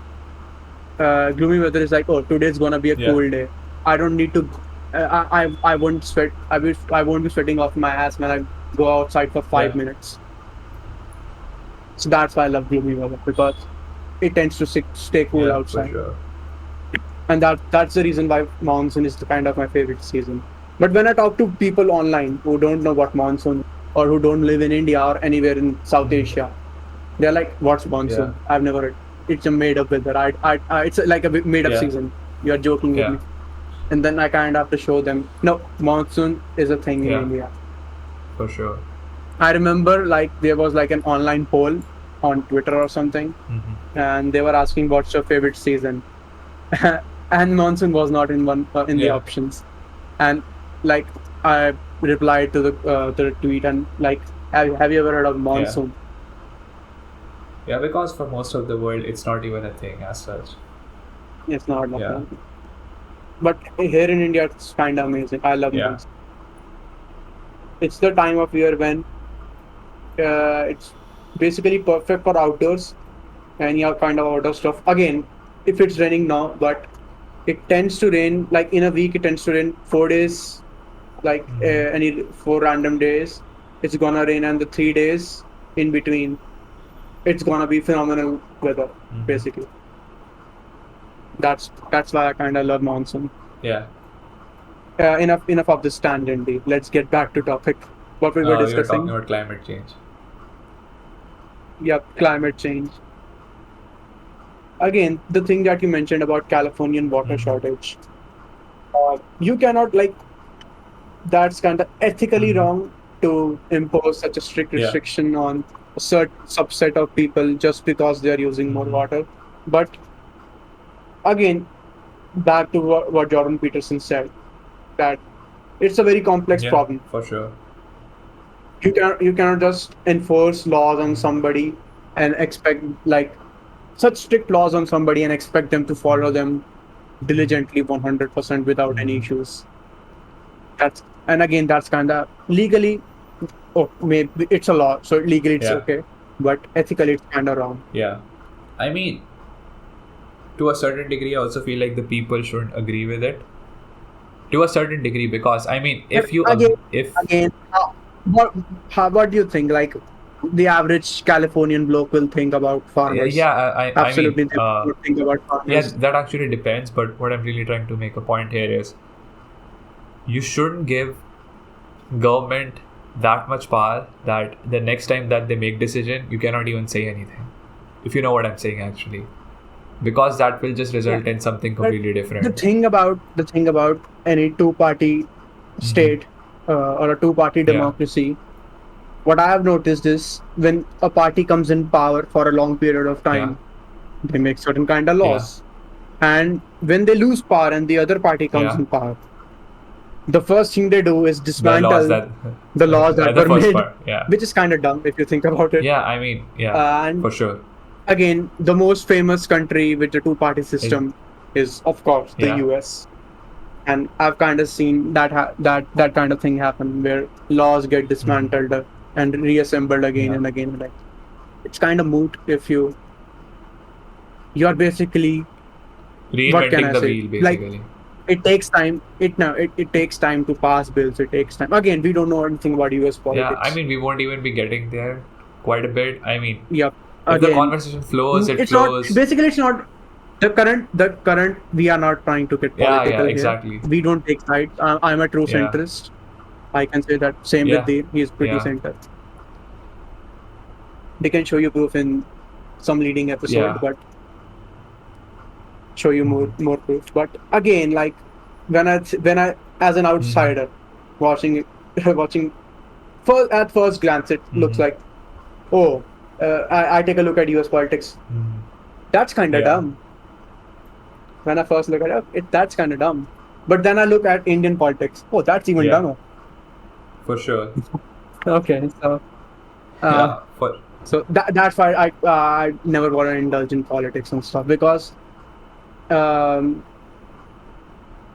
Gloomy weather is like, oh, today's gonna be a cool day. I don't need to. I won't sweat. I won't be sweating off my ass when I go outside for 5 minutes. So that's why I love gloomy weather, because it tends to stay cool outside. For sure. And that's the reason why monsoon is the kind of my favorite season. But when I talk to people online who don't know what monsoon, or who don't live in India or anywhere in South Asia, they're like, "What's monsoon? I've never heard. It's a made-up weather. It's like a made-up season. You're joking with me." And then I kind of have to show them, no, monsoon is a thing in India. For sure. I remember there was an online poll on Twitter or something, and they were asking what's your favorite season, and monsoon was not in the options, and I replied to the tweet and have you ever heard of monsoon? Yeah, because for most of the world it's not even a thing as such. It's not like that. But here in India it's kind of amazing. I love monsoon. It's the time of year when it's basically perfect for outdoors and kind of outdoor stuff. Again, if it's raining now, but it tends to rain in a week. It tends to rain 4 days, any 4 random days. It's gonna rain, and the 3 days in between, it's gonna be phenomenal weather. Basically, that's why I kind of love monsoon. Enough of this tangent. Let's get back to topic. What we were discussing. We were talking about climate change. Climate change. Again, the thing that you mentioned about Californian water shortage. You cannot that's kind of ethically wrong to impose such a strict restriction on a certain subset of people just because they are using more water. But again, back to what Jordan Peterson said, that it's a very complex problem. For sure. You cannot just enforce laws on somebody and expect such strict laws on somebody and expect them to follow them diligently 100% without any issues. That's kind of legally, maybe it's a law, so legally it's okay, but ethically it's kind of wrong. I mean, to a certain degree, I also feel like the people shouldn't agree with it. To a certain degree, because I mean, if you what do you think? The average Californian bloke will think about farmers. Absolutely, they would think about farmers. That actually depends. But what I'm really trying to make a point here is, you shouldn't give government that much power that the next time that they make decision, you cannot even say anything. If you know what I'm saying, actually. Because that will just result in something completely different. The thing about any two-party state or a two-party democracy, what I have noticed is when a party comes in power for a long period of time, they make certain kind of laws, and when they lose power and the other party comes in power, the first thing they do is dismantle the laws that were made, which is kind of dumb if you think about it. And for sure. Again, the most famous country with the two-party system is, of course, the US. And I've kind of seen that kind of thing happen where laws get dismantled and reassembled again and again. It's kind of moot if you're basically reinventing the wheel, basically. it takes time. It takes time to pass bills. It takes time. Again, we don't know anything about US Yeah, politics. I mean, we won't even be getting there quite a bit. I mean, Yep. if the Again, conversation flows, it it's not. flows. Basically, it's not the current. We are not trying to get Yeah, political exactly. here. We don't take sides. I'm a true Yeah. centrist. I can say that. Same Yeah. with Dean. He's pretty Yeah. center. They can show you proof in some leading episode, Yeah. but show you more proof. But again, like when I as an outsider watching it, watching at first glance, it looks like, oh, I take a look at US politics. That's kind of Yeah. dumb. When I first look at it, that's kind of dumb. But then I look at Indian politics. Oh, that's even Yeah. dumber. For sure. Okay, so Yeah. so that's why I never want to indulge in politics and stuff, because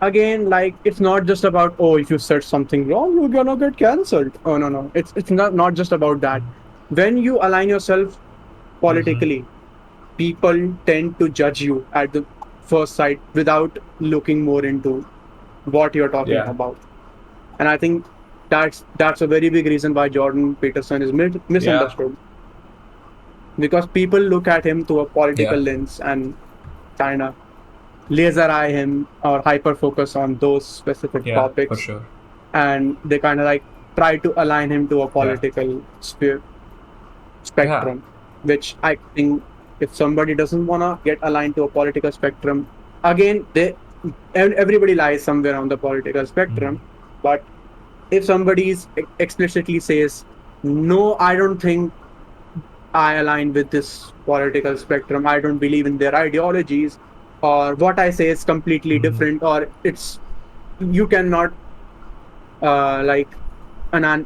again, like, it's not just about, oh, if you said something wrong, you're gonna get cancelled. Oh, no, it's not just about that. When you align yourself politically, people tend to judge you at the first sight without looking more into what you're talking Yeah. about. And I think that's a very big reason why Jordan Peterson is misunderstood. Because people look at him through a political lens and kind of laser eye him or hyper focus on those specific Yeah, topics. for sure. And they kind of like try to align him to a political spectrum, which I think if somebody doesn't want to get aligned to a political spectrum, again, everybody lies somewhere on the political spectrum. But if somebody explicitly says, no, I don't think I align with this political spectrum, I don't believe in their ideologies, or what I say is completely different, or you cannot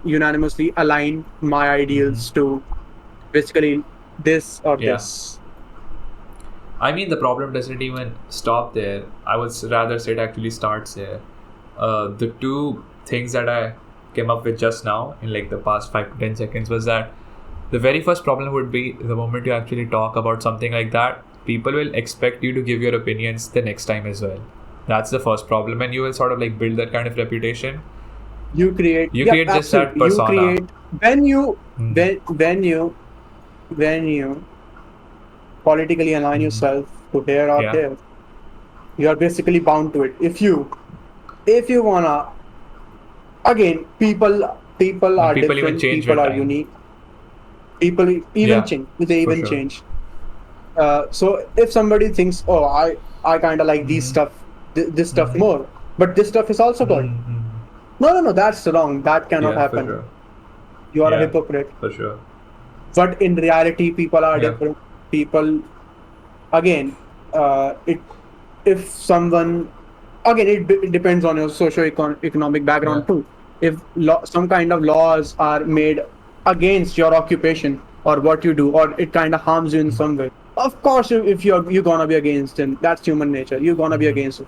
unanimously align my ideals to basically this or this. I mean, the problem doesn't even stop there. I would rather say it actually starts there. The two things that I came up with just now in like the past 5 to 10 seconds was that the very first problem would be the moment you actually talk about something like that, people will expect you to give your opinions the next time as well. That's the first problem, and you will sort of like build that kind of reputation. You create just that persona. You create when you politically align yourself to here or there, you are basically bound to it. If you wanna, again, people are different. Even change people with are time. unique. People even change. They even sure. change. So if somebody thinks, oh, I kind of like these stuff, this stuff more, but this stuff is also good. No, that's wrong. That cannot happen. For sure. You are a hypocrite. For sure. But in reality, people are different. People, again, if someone, again, it depends on your socio-economic background too. If some kind of laws are made against your occupation or what you do, or it kind of harms you in some way, of course, if you're gonna be against it, that's human nature. You're gonna be against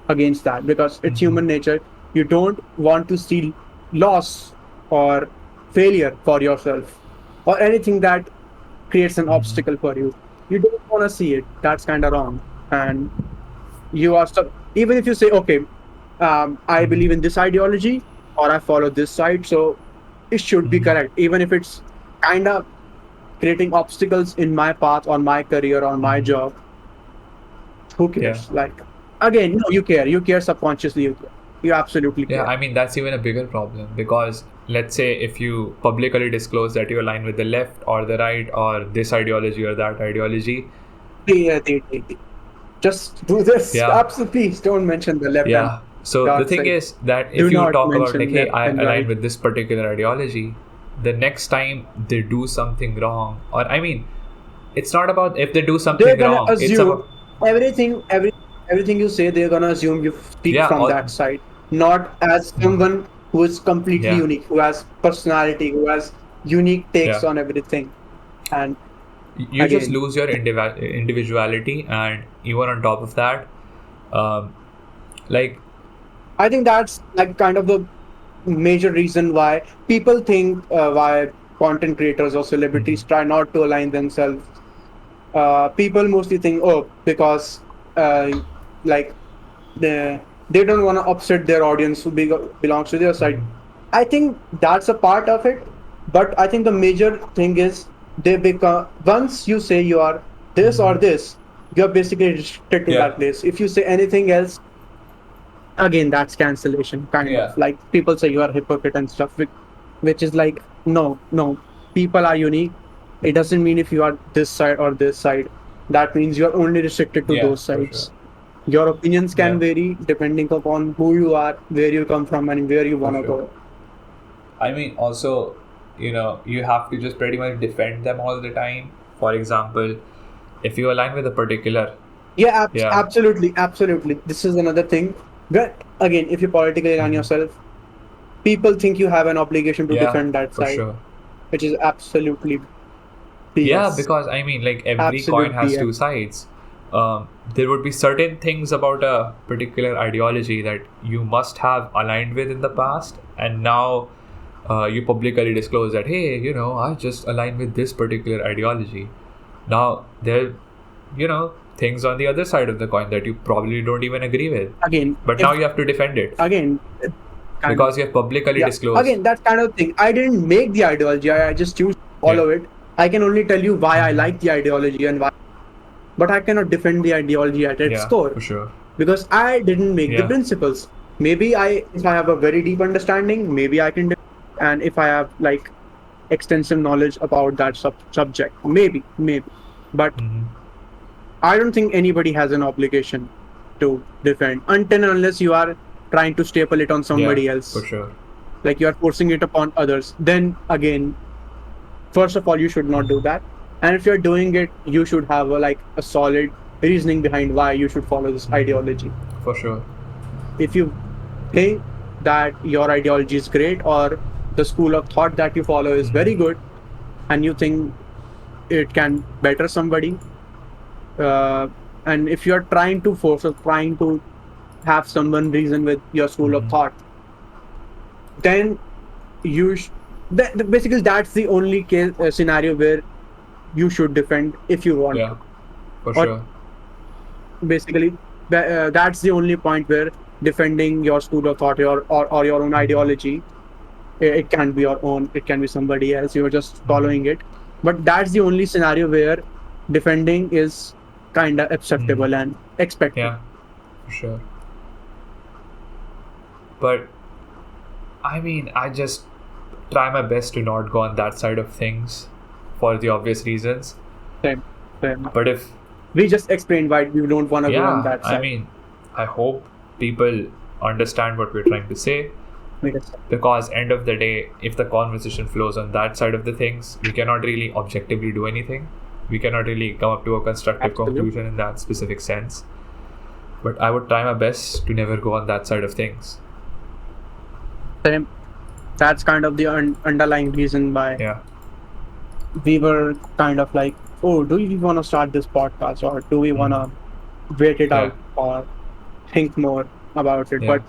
that, because it's human nature. You don't want to see loss or failure for yourself or anything that creates an obstacle for you. You don't want to see it. That's kind of wrong. And you are stuck. Even if you say, okay, I believe in this ideology or I follow this side, so it should be correct. Even if it's kind of creating obstacles in my path, on my career, on my job, who cares? Like, again, no, you care. You care subconsciously. You care. You absolutely care. Yeah, I mean, that's even a bigger problem, because let's say if you publicly disclose that you align with the left or the right or this ideology or that ideology. Just do this. Absolutely. Please don't mention the left. Yeah. So the thing is that if you talk about like, hey, I align with this particular ideology, the next time they do something wrong, or I mean, it's not about if they do something wrong. Assume it's about everything you say. They're gonna assume you speak from that side, not as someone who is completely unique, who has personality, who has unique takes on everything. And you just lose your individuality, and even on top of that, like, I think that's like kind of the major reason why people think why content creators or celebrities try not to align themselves. People mostly think, oh, because like they don't want to upset their audience who belongs to their side. I think that's a part of it, but I think the major thing is they become, once you say you are this or this, you're basically restricted to that place. If you say anything else, again, that's cancellation, kind of. Like people say you are a hypocrite and stuff, which is like, no, people are unique. It doesn't mean if you are this side or this side, that means you're only restricted to those sides. Your opinions can vary depending upon who you are, where you come from, and where you want to go. I mean, also, you have to just pretty much defend them all the time. For example, if you align with a particular... Absolutely. This is another thing. But again, if you politically align yourself, people think you have an obligation to defend that side, which is absolutely BS. Yeah, because I mean, like every coin has two sides. There would be certain things about a particular ideology that you must have aligned with in the past, and now you publicly disclose that, hey, I just aligned with this particular ideology. Now there, things on the other side of the coin that you probably don't even agree with. Again, but now you have to defend it. Again, because you have publicly disclosed. Again, that kind of thing. I didn't make the ideology. I just choose to follow it. I can only tell you why I like the ideology and why. But I cannot defend the ideology at its core. For sure. Because I didn't make the principles. Maybe if I have a very deep understanding, maybe I can and if I have like extensive knowledge about that subject, maybe. But I don't think anybody has an obligation to defend until and unless you are trying to staple it on somebody else. For sure. Like you are forcing it upon others. Then again, first of all, you should not do that. And if you're doing it, you should have a solid reasoning behind why you should follow this ideology. For sure. If you think that your ideology is great or the school of thought that you follow is very good and you think it can better somebody, and if you're trying to force or trying to have someone reason with your school of thought, then you basically that's the only case scenario where you should defend if you want to. For sure. Basically, that's the only point where defending your school of thought or your own ideology, it can be your own, it can be somebody else, you're just following it. But that's the only scenario where defending is kind of acceptable and expected. Yeah, for sure. But I mean, I just try my best to not go on that side of things for the obvious reasons. Same. But if we just explained why we don't want to go on that side. I mean, I hope people understand what we're trying to say. Because end of the day, if the conversation flows on that side of the things, we cannot really objectively do anything. We cannot really come up to a constructive conclusion in that specific sense. But I would try my best to never go on that side of things. Same. That's kind of the underlying reason why we were kind of like, oh, do we want to start this podcast or do we want to wait it out or think more about it? But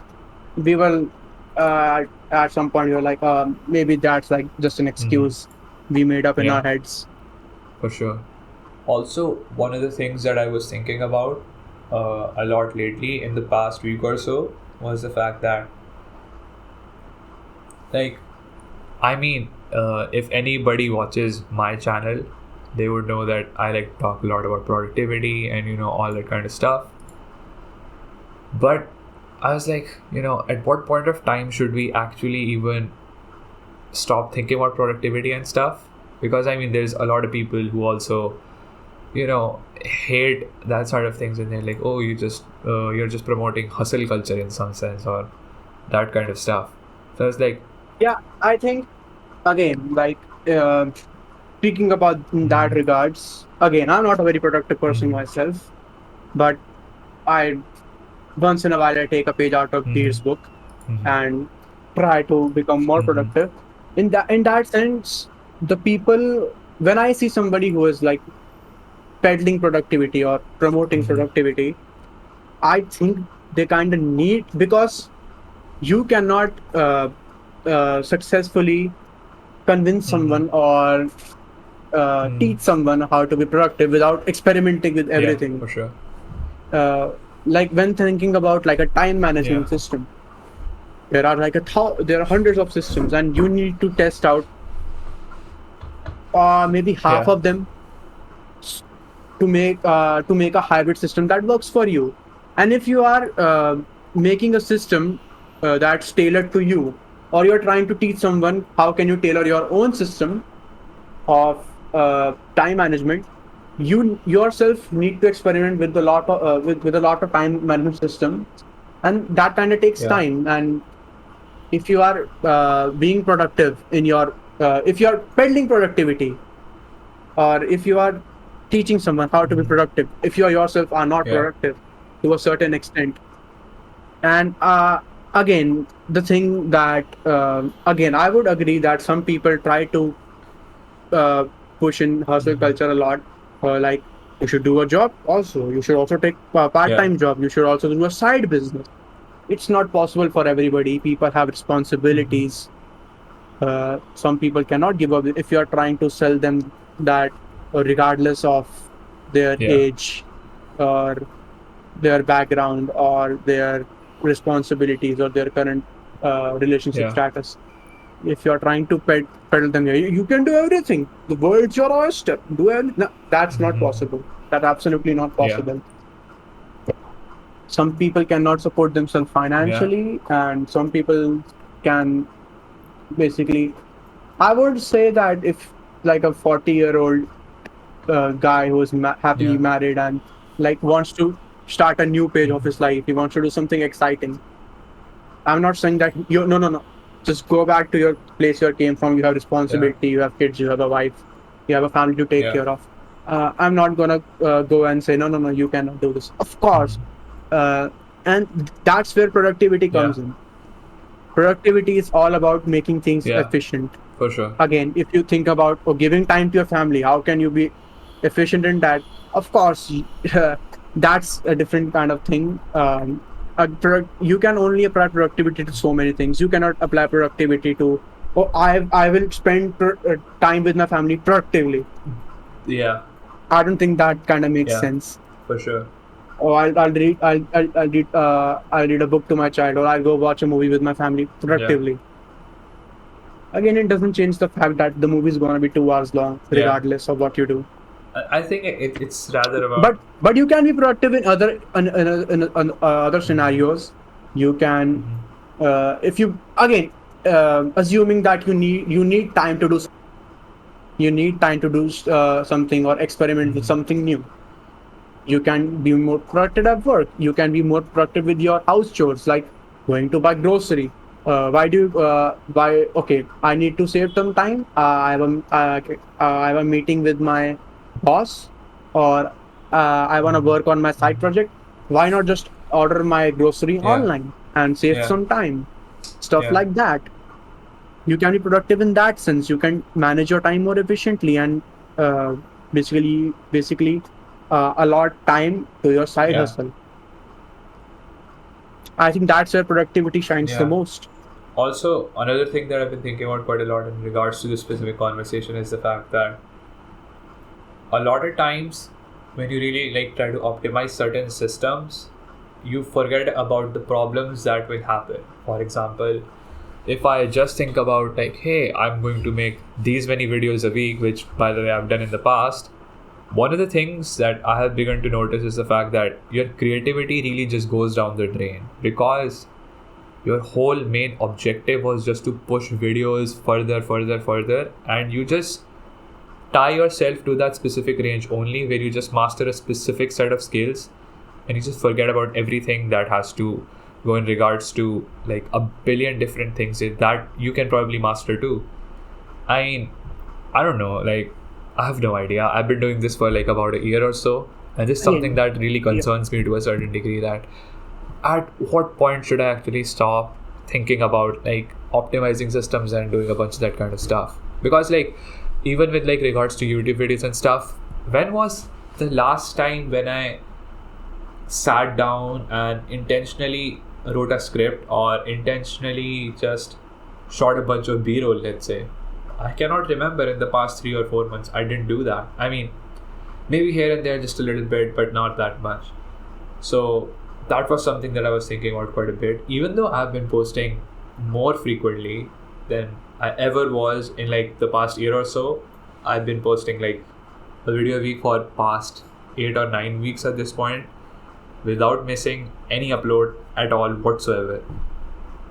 we were at some point we were like, maybe that's like just an excuse we made up in our heads. For sure. Also, one of the things that I was thinking about a lot lately in the past week or so was the fact that, like, I mean, if anybody watches my channel, they would know that I like talk a lot about productivity and all that kind of stuff. But I was like, at what point of time should we actually even stop thinking about productivity and stuff? Because I mean, there's a lot of people who also, hate that side of things, and they're like, oh, you're just promoting hustle culture in some sense or that kind of stuff. So it's like, yeah, I think again, like speaking about in that regards, again, I'm not a very productive person myself, but I once in a while I take a page out of Peter's book and try to become more productive. In that sense, the people, when I see somebody who is like peddling productivity or promoting productivity, I think they kind of need, because you cannot successfully convince someone or teach someone how to be productive without experimenting with everything. Yeah, for sure. like when thinking about like a time management system, there are like there are hundreds of systems, and you need to test out maybe half of them to make a hybrid system that works for you. And if you are making a system that's tailored to you, or you're trying to teach someone how can you tailor your own system of time management, you yourself need to experiment with a lot of with a lot of time management system, and that kind of takes time. And if you are being productive in your if you are peddling productivity, or if you are teaching someone how to be productive, if you yourself are not productive to a certain extent. And again, the thing that again, I would agree that some people try to push in hustle culture a lot, like you should do a job also, you should also take a part-time job, you should also do a side business. It's not possible for everybody. People have responsibilities. Some people cannot give up. If you are trying to sell them that regardless of their age or their background or their responsibilities or their current relationship status, if you are trying to peddle them, you can do everything, the world's your oyster, do everything. No, that's not possible. That's absolutely not possible. Some people cannot support themselves financially, and some people can basically, I would say that if like a 40-year-old guy who is happily married and like wants to start a new page of his life, he wants to do something exciting. I'm not saying that no. Just go back to your place you came from. You have responsibility. You have kids. You have a wife. You have a family to take care of. I'm not gonna go and say no. You cannot do this. Of course, and that's where productivity comes in. Productivity is all about making things efficient. For sure. Again, if you think about giving time to your family, how can you be efficient in that? Of course, that's a different kind of thing. You can only apply productivity to so many things. You cannot apply productivity to, I will spend time with my family productively. I don't think that kind of makes sense. For sure. Or I'll read a book to my child, or I'll go watch a movie with my family productively. Again, it doesn't change the fact that the movie is going to be 2 hours long, regardless of what you do. I think it's rather about. But you can be productive in other scenarios. You can, if you again, assuming that you need time to do. You need time to do something or experiment with something new. You can be more productive at work. You can be more productive with your house chores, like going to buy grocery. Okay, I need to save some time. I have a meeting with my boss, or I want to work on my side project. Why not just order my grocery online and save some time? Stuff like that. You can be productive in that sense. You can manage your time more efficiently and basically allot time to your side hustle. I think that's where productivity shines the most. Also, another thing that I've been thinking about quite a lot in regards to this specific conversation is the fact that a lot of times when you really try to optimize certain systems, you forget about the problems that will happen. For example, if I just think about hey, I'm going to make these many videos a week, which by the way I've done in the past, one of the things that I have begun to notice is the fact that your creativity really just goes down the drain, because your whole main objective was just to push videos further, and you just tie yourself to that specific range only, where you just master a specific set of skills and you just forget about everything that has to go in regards to a billion different things that you can probably master too. I mean, I don't know, I have no idea. I've been doing this for about a year or so, and this is something that really concerns me to a certain degree, that at what point should I actually stop thinking about optimizing systems and doing a bunch of that kind of stuff? Because even with regards to YouTube videos and stuff, when was the last time when I sat down and intentionally wrote a script or intentionally just shot a bunch of B-roll, let's say? I cannot remember in the past 3 or 4 months. I didn't do that. I mean, maybe here and there just a little bit, but not that much. So that was something that I was thinking about quite a bit. Even though I've been posting more frequently than I ever was in like the past year or so, I've been posting like a video a week for past 8 or 9 weeks at this point, without missing any upload at all whatsoever.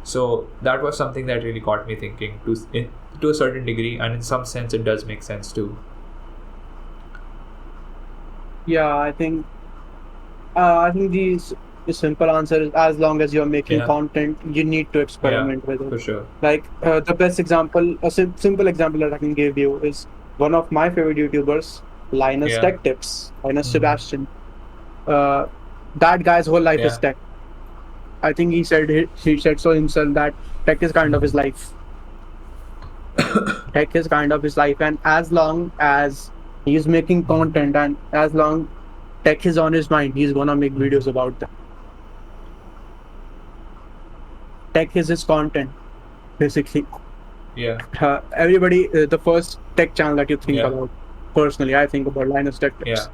So that was something that really got me thinking to a certain degree, and in some sense it does make sense too. Yeah, I think the simple answer is, as long as you're making content, you need to experiment with it. For sure. Like the best example, a simple example that I can give you is one of my favorite YouTubers, Linus Tech Tips, Linus Sebastian. That guy's whole life is tech. I think he said so himself that tech is kind of his life. Tech is kind of his life, and as long as he's making content and as long tech is on his mind, he's gonna make videos about that. Tech is his content, basically. Yeah. Everybody, the first tech channel that you think about, personally, I think about Linus Tech Tips. Yeah.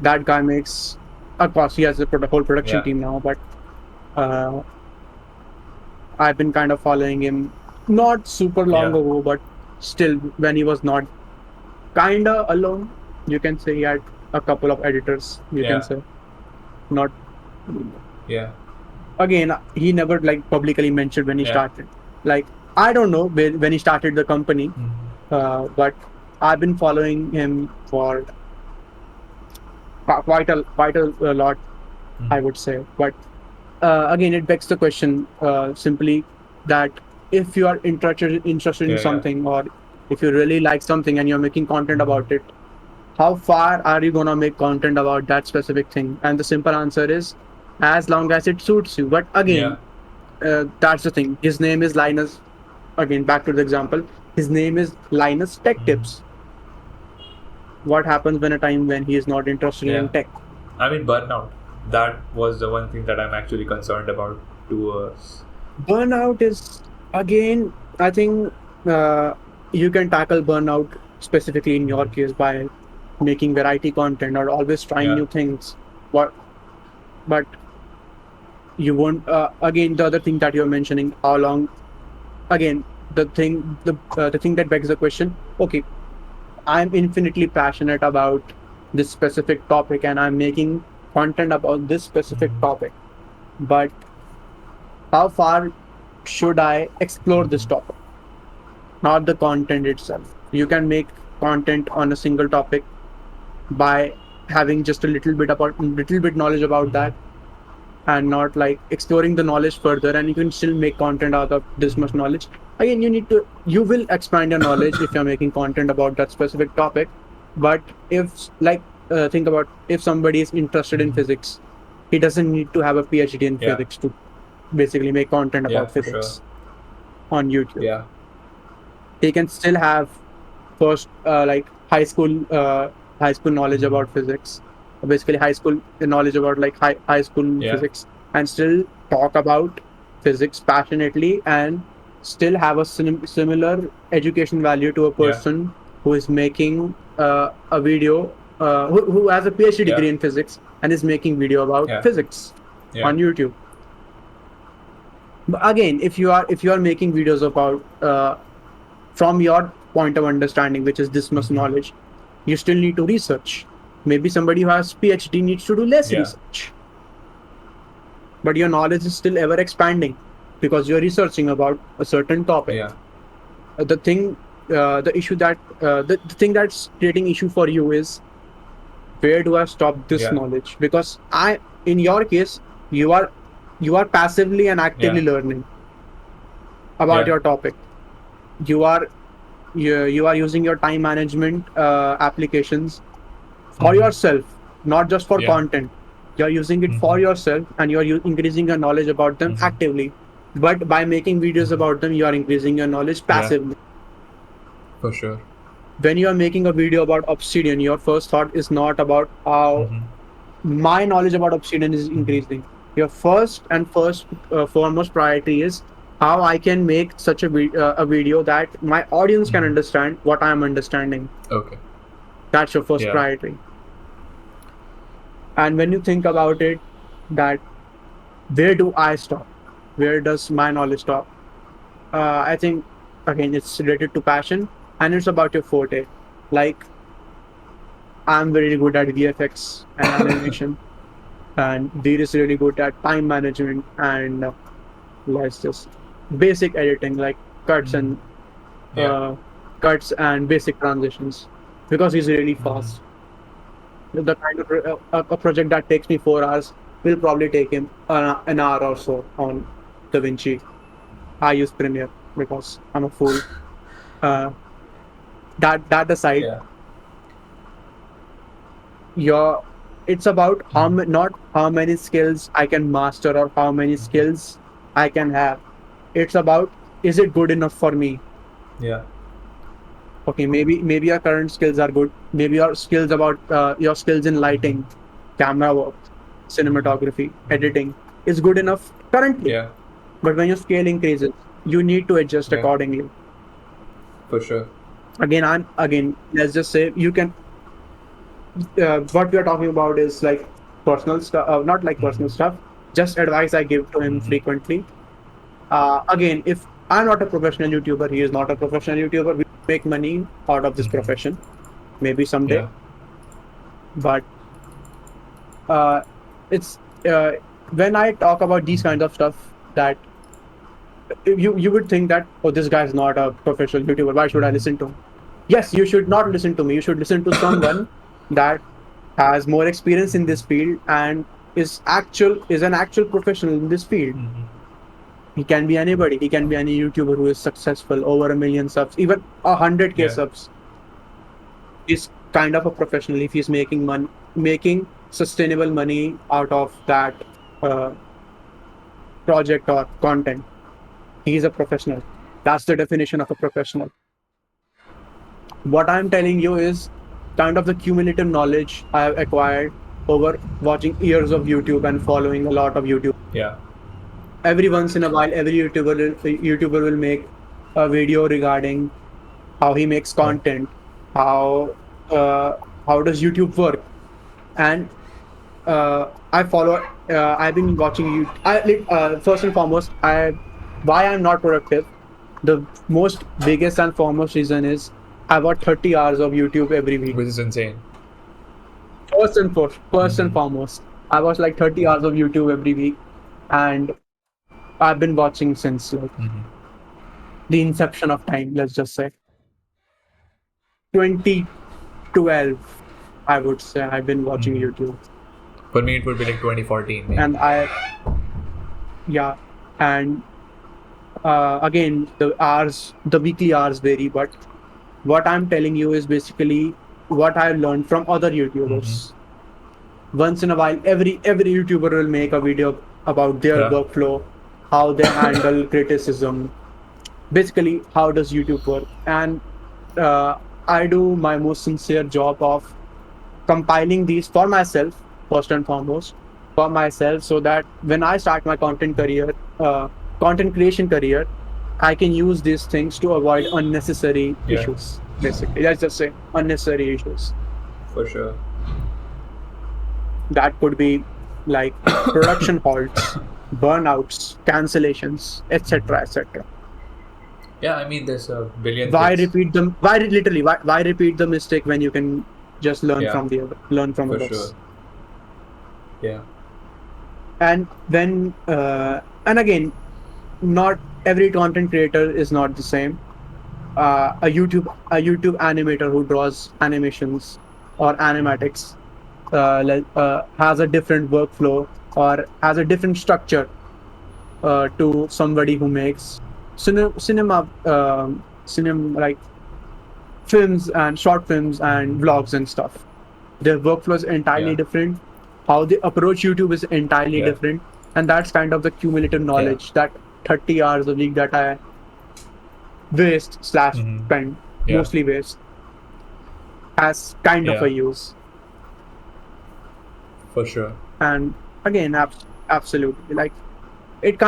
That guy makes, of course, he has a whole production team now, but I've been kind of following him, not super long ago, but still when he was not kinda alone, you can say. He had a couple of editors, you can say. Not. Yeah. Again, he never like publicly mentioned when he started. Like, I don't know when he started the company, but I've been following him for quite a lot, I would say. But again, it begs the question simply that if you are interested in something, or if you really like something and you're making content about it, how far are you gonna make content about that specific thing? And the simple answer is, as long as it suits you. But again, that's the thing. His name is Linus. Again, back to the example. His name is Linus Tech Tips. What happens when he is not interested in tech? I mean, burnout. That was the one thing that I'm actually concerned about too. Burnout is, again, I think you can tackle burnout specifically in your case by making variety content or always trying new things. But you won't. Again, the other thing that you're mentioning, how long? Again, the thing that begs the question. Okay, I'm infinitely passionate about this specific topic, and I'm making content about this specific topic. But how far should I explore this topic? Not the content itself. You can make content on a single topic by having just a little bit knowledge about that, and not like exploring the knowledge further, and you can still make content out of this much knowledge. Again, you will expand your knowledge if you're making content about that specific topic. But if think about, if somebody is interested in physics, he doesn't need to have a PhD in physics to basically make content about physics on YouTube. Yeah. He can still have first high school knowledge about physics, basically high school knowledge about like high school physics, and still talk about physics passionately and still have a similar education value to a person who is making a video, who has a PhD degree in physics and is making video about physics on YouTube. But again, if you are making videos about from your point of understanding, which is this much knowledge, you still need to research. Maybe somebody who has PhD needs to do less research, but your knowledge is still ever expanding because you're researching about a certain topic. The thing that's creating issue for you is, where do I stop this knowledge? Because in your case, you are passively and actively learning about your topic. You are using your time management applications for yourself, not just for content. You're using it for yourself, and you're increasing your knowledge about them actively. But by making videos about them, you are increasing your knowledge passively. For sure. When you are making a video about Obsidian, your first thought is not about how my knowledge about Obsidian is increasing. Your first and foremost priority is how I can make such a video that my audience can understand what I am understanding. Okay. That's your first priority. And when you think about it, that where do I stop? Where does my knowledge stop? I think again it's related to passion and it's about your forte. Like I'm very good at VFX and animation, and Veer is really good at time management and let's just basic editing like cuts and Yeah. cuts and basic transitions because he's really fast. The kind of a project that takes me 4 hours will probably take him an hour or so on DaVinci. I use Premiere because I'm a fool. Uh, that aside, Yeah. your it's about not how many skills I can master or how many skills I can have. It's about is it good enough for me? Yeah. Okay, maybe your current skills are good. Maybe your skills about your skills in lighting, camera work, cinematography, editing is good enough currently. Yeah. But when your scale increases, you need to adjust Yeah. accordingly. For sure. Again, let's just say you can. What we are talking about is like personal stuff, not like personal stuff. Just advice I give to him frequently. Again, if I'm not a professional YouTuber, he is not a professional YouTuber. We make money out of this profession, maybe someday. Yeah. But it's when I talk about these kinds of stuff that you would think that this guy is not a professional YouTuber. Why should I listen to him? Yes, you should not listen to me. You should listen to someone that has more experience in this field and is an actual professional in this field. He can be anybody. He can be any YouTuber who is successful, over 1 million subs, even 100K Yeah. subs. He's kind of a professional if he's making sustainable money out of that project or content. He's a professional. That's the definition of a professional. What I'm telling you is kind of the cumulative knowledge I have acquired over watching years of YouTube and following a lot of YouTube. Yeah. Every once in a while, every YouTuber will make a video regarding how he makes content, how does YouTube work, and I follow. I've been watching you. First and foremost, why I'm not productive. The most biggest and foremost reason is I watch 30 hours of YouTube every week. Which is insane. First and foremost, I watch like 30 hours of YouTube every week, and I've been watching since like the inception of time. Let's just say 2012. I would say I've been watching YouTube, For me, it would be like 2014. maybe. and and again the weekly hours vary, but what I'm telling you is basically what I learned from other YouTubers. Once in a while, every YouTuber will make a video about their workflow, how they handle criticism, basically how does YouTube work, and I do my most sincere job of compiling these for myself first and foremost, for myself, so that when I start my content creation career, I can use these things to avoid unnecessary issues. Basically, let's just say unnecessary issues. For sure. That could be like production halts, burnouts, cancellations, etc., etc. Yeah, I mean, there's a billion Why things. repeat them? Why repeat the mistake when you can just learn from For others? sure. Yeah. And when and again, not every content creator is not the same. A YouTube animator who draws animations or animatics has a different workflow or has a different structure to somebody who makes cinema like films and short films and vlogs and stuff. Their workflow is entirely different. How they approach YouTube is entirely different, and that's kind of the cumulative knowledge that 30 hours a week that I waste / spend, mostly waste, as kind of a use. For sure. And again, absolutely, like it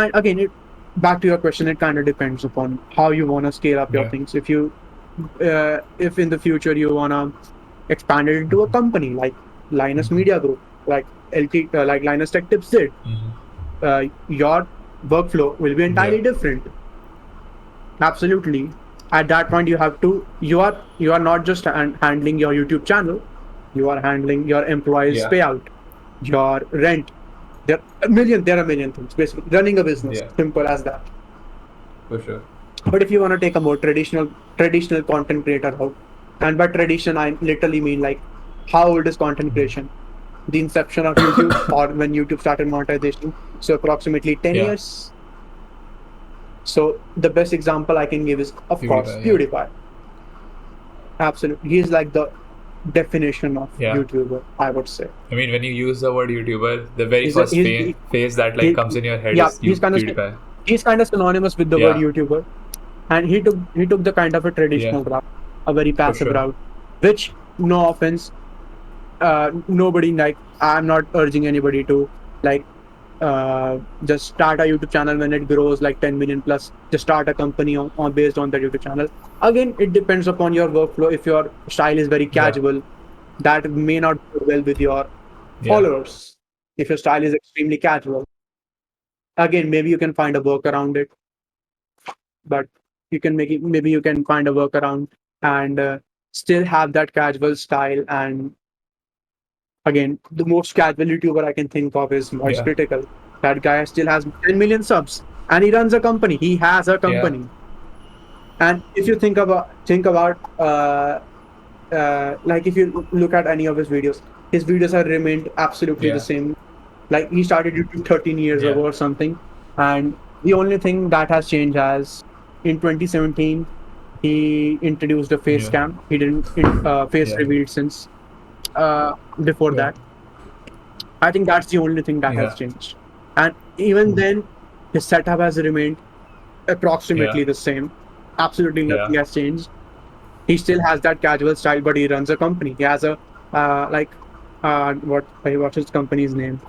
back to your question, it kind of depends upon how you want to scale up your things. If you if in the future you want to expand it into a company like Linus Media Group, like like Linus Tech Tips did, your workflow will be entirely different. Absolutely. At that point, you are not just handling your YouTube channel, you are handling your employees' payout, your rent. There are a million things. Basically, running a business, simple as that. For sure. But if you want to take a more traditional content creator route, and by tradition I literally mean like how old is content creation? The inception of YouTube or when YouTube started monetization. So approximately 10 years. So the best example I can give is, of course, PewDiePie. Absolutely. He's like the definition of YouTuber, I would say. I mean, when you use the word YouTuber, the very first phase that comes in your head is PewDiePie. He's kind of synonymous with the word YouTuber. And he took the kind of a traditional route, a very passive route, which, no offense, nobody, like, I'm not urging anybody to like just start a YouTube channel when it grows like 10 million plus. Just start a company on based on that YouTube channel. Again, it depends upon your workflow. If your style is very casual, that may not go well with your followers. If your style is extremely casual, again, maybe you can find a work around it. But you can maybe you can find a workaround and still have that casual style. And again, the most casual YouTuber I can think of is Moist Critical. That guy still has 10 million subs and he runs a company. He has a company. And if you think about like if you look at any of his videos have remained absolutely the same. Like he started YouTube 13 years ago or something. And the only thing that has changed is in 2017, he introduced a face cam. He didn't face revealed since before that. I think that's the only thing that has changed. And even then, his setup has remained approximately the same. Absolutely nothing has changed. He still has that casual style, but he runs a company. He has a what's his company's name?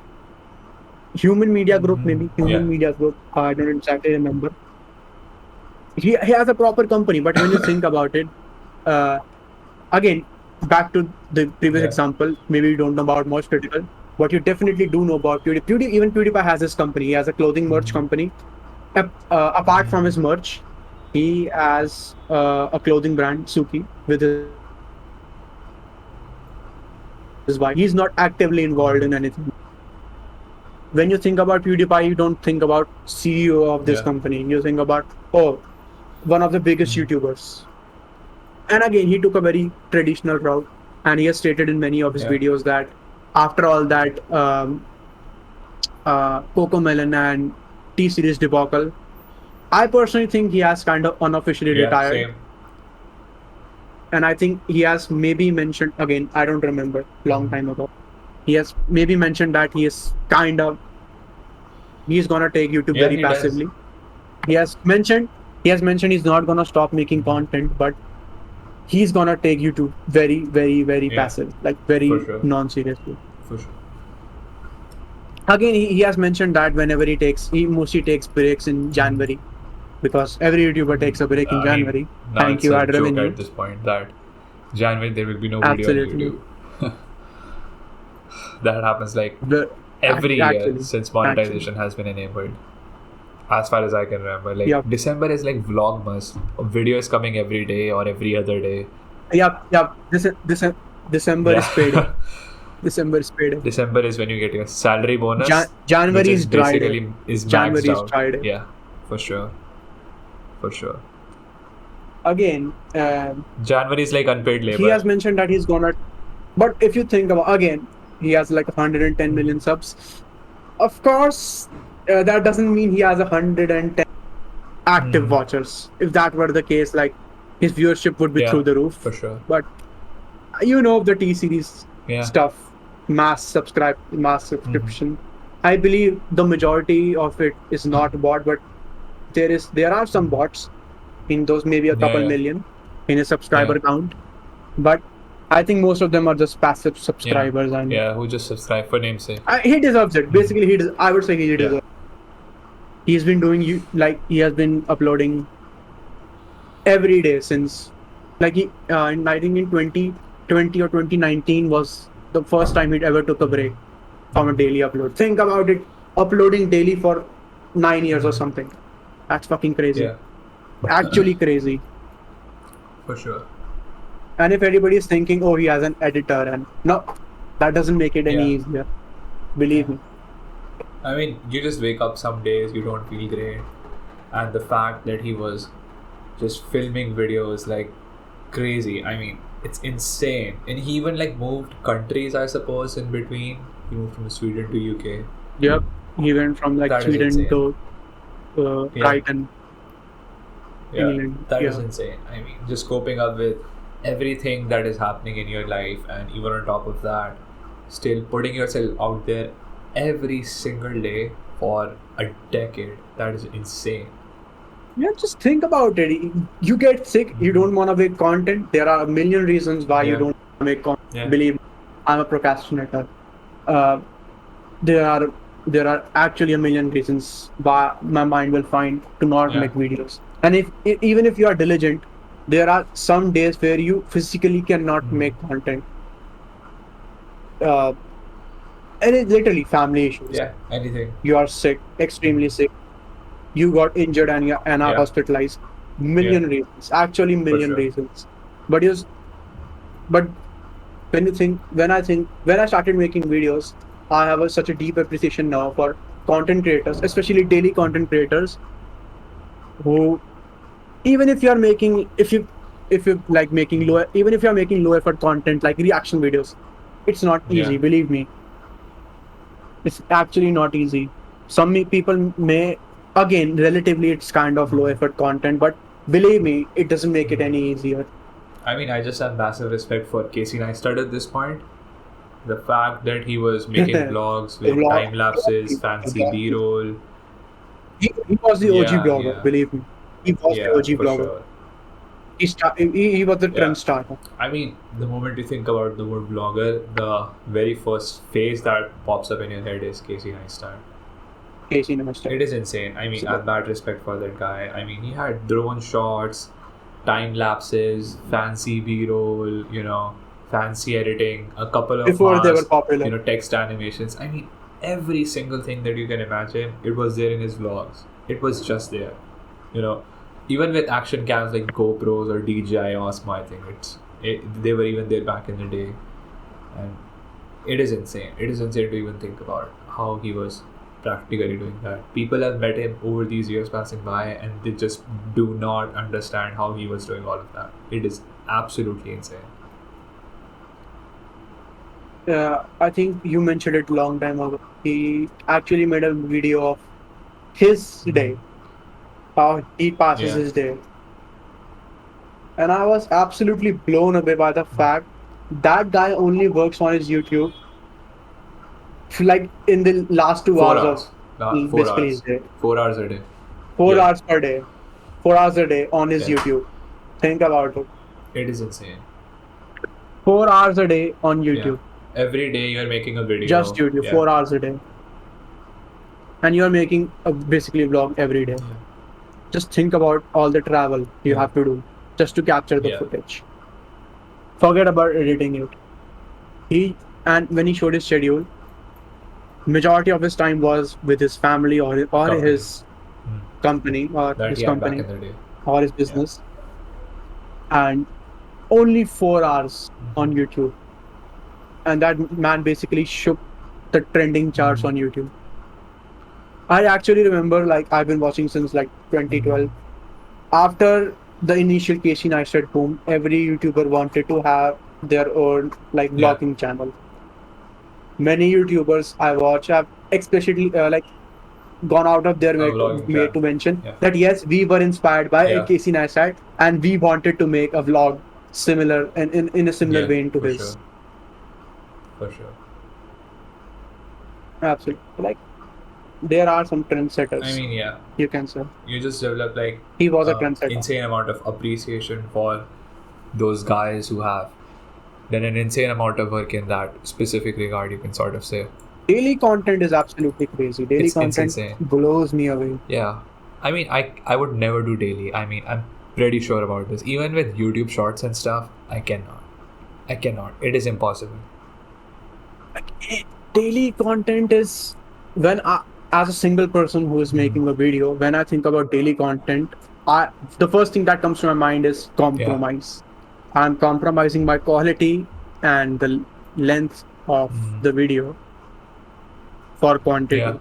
Human Media Group, maybe. Media Group. I don't exactly remember. He has a proper company, but when you think about it, again, back to the previous example, maybe you don't know about Moist Critical. What you definitely do know about PewDiePie, even PewDiePie has his company. He has a clothing merch company. Apart from his merch, he has a clothing brand, Suki, with his wife. He's not actively involved in anything. When you think about PewDiePie, you don't think about CEO of this company. You think about, one of the biggest YouTubers. And again, he took a very traditional route, and he has stated in many of his videos that after all that Cocomelon and T-Series debacle, I personally think he has kind of unofficially retired. Same. And I think he has maybe mentioned, again, I don't remember, long time ago, he has maybe mentioned that he's gonna take YouTube very passively. He has mentioned he's not gonna stop making content, but he's gonna take YouTube very, very, very passive, like very non-seriously. For sure. Again, he has mentioned that whenever he mostly takes breaks in January, because every YouTuber takes a break in January. Thank you, ad revenue. At this point, that January there will be no video on YouTube. That happens like every year since monetization has been enabled. As far as I can remember, like December is like Vlogmas. A video is coming every day or every other day. December is payday. December is payday. December is when you get your salary bonus. January is dry day. January is dry day. Yeah, for sure. Again, January is like unpaid labor. He has mentioned that he's gonna. But if you think about, again, he has like 110 million subs. Of course, that doesn't mean he has 110 active watchers. If that were the case, like his viewership would be through the roof. For sure. But the T-Series stuff, mass subscription. I believe the majority of it is not bot, but there are some bots in those, maybe a couple million in a subscriber count. But I think most of them are just passive subscribers and who just subscribe for namesake. He deserves it. Basically, I would say he deserves it. He's been doing he has been uploading every day since I think in 2020 or 2019 was the first time he ever took a break from a daily upload. Think about it. uploading daily for 9 years or something. That's fucking crazy. Yeah, Actually crazy. for sure. And if anybody is thinking, oh, he has an editor, and no, that doesn't make it any Yeah. easier. Believe me. I mean, you just wake up some days, you don't feel great. And the fact that he was just filming videos like crazy, I mean, it's insane. And he even like moved countries, I suppose, in between. He moved from Sweden to UK. Yep. He went from like That is Sweden insane. to Yeah. Brighton, Yeah, England. that is Yeah. insane. I mean, just coping up with everything that is happening in your life, and even on top of that, still putting yourself out there every single day for a decade. That is insane. Yeah, just think about it. You get sick, you don't want to make content. There are a million reasons why you Yeah. don't want to make content. Yeah. Believe me, I'm a procrastinator. Uh, there are actually a million reasons why my mind will find to not Yeah. make videos. And even if you are diligent, there are some days where you physically cannot make content. And it's literally family issues. Yeah, anything. You are sick, extremely sick. You got injured and are Yeah. hospitalized. Million reasons, actually million sure. reasons. But when I started making videos, I have such a deep appreciation now for content creators, especially daily content creators, who even if you are making if you like making low even if you are making low effort content like reaction videos, it's not easy. Yeah. Believe me, it's actually not easy. Some people may, again, relatively it's kind of low effort content, but believe me, it doesn't make it any easier. I mean, I just have massive respect for Casey Neistat at this point. The fact that he was making vlogs with Vlog- time lapses, fancy B-roll. He was the OG Yeah, blogger. yeah. Believe me, he was Yeah, the OG for blogger. sure. He was the Yeah. trend starter. I mean, the moment you think about the word blogger, the very first face that pops up in your head is Casey Neistat. Casey Neistat. It is insane. I mean, I have bad respect for that guy. I mean, he had drone shots, time lapses, fancy B-roll, fancy editing, a couple of Before they were masks, popular. text animations. I mean, every single thing that you can imagine, it was there in his vlogs. It was just there. Even with action cams like GoPros or DJI Osmo, I think they were even there back in the day. And it is insane. It is insane to even think about how he was practically doing that. People have met him over these years passing by, and they just do not understand how he was doing all of that. It is absolutely insane. I think you mentioned it long time ago. He actually made a video of his day, how he passes Yeah. his day. And I was absolutely blown away by the fact that guy only works on his YouTube like in the last 2 4 hours hours. of 4 basically hours. his day. 4 hours a day. 4 Yeah. hours per day. 4 hours a day on his Yeah. YouTube. Think about it. It is insane. 4 hours a day on YouTube. Yeah. Every day you're making a video. Just YouTube. Yeah. 4 hours a day. And you're making basically a vlog every day. Yeah. Just think about all the travel you Yeah. have to do just to capture the Yeah. footage. Forget about editing it. And when he showed his schedule, majority of his time was with his family or Company. his company or That his he had back company in the day. or his business, and only 4 hours on YouTube. And that man basically shook the trending charts on YouTube. I actually remember, like, I've been watching since like 2012. After the initial Casey Neistat boom, every YouTuber wanted to have their own like Yeah. vlogging channel. Many YouTubers I watch have especially gone out of their way vlogging to channel. mention Yeah. that yes, we were inspired by Yeah. Casey Neistat and we wanted to make a vlog similar in a similar Yeah, vein to for his. sure. For sure. Absolutely. Like, there are some trendsetters. I mean, yeah. You can say You just develop like he was a trendsetter. insane amount of appreciation for those guys who have done an insane amount of work in that specific regard, you can sort of say. Daily content is absolutely crazy. Daily It's content insane. blows me away. Yeah. I mean, I would never do daily. I mean, I'm pretty sure about this. Even with YouTube shorts and stuff, I cannot. It is impossible. Daily content is when as a single person who is making a video, when I think about daily content, the first thing that comes to my mind is compromise. I'm compromising my quality and the length of the video for quantity.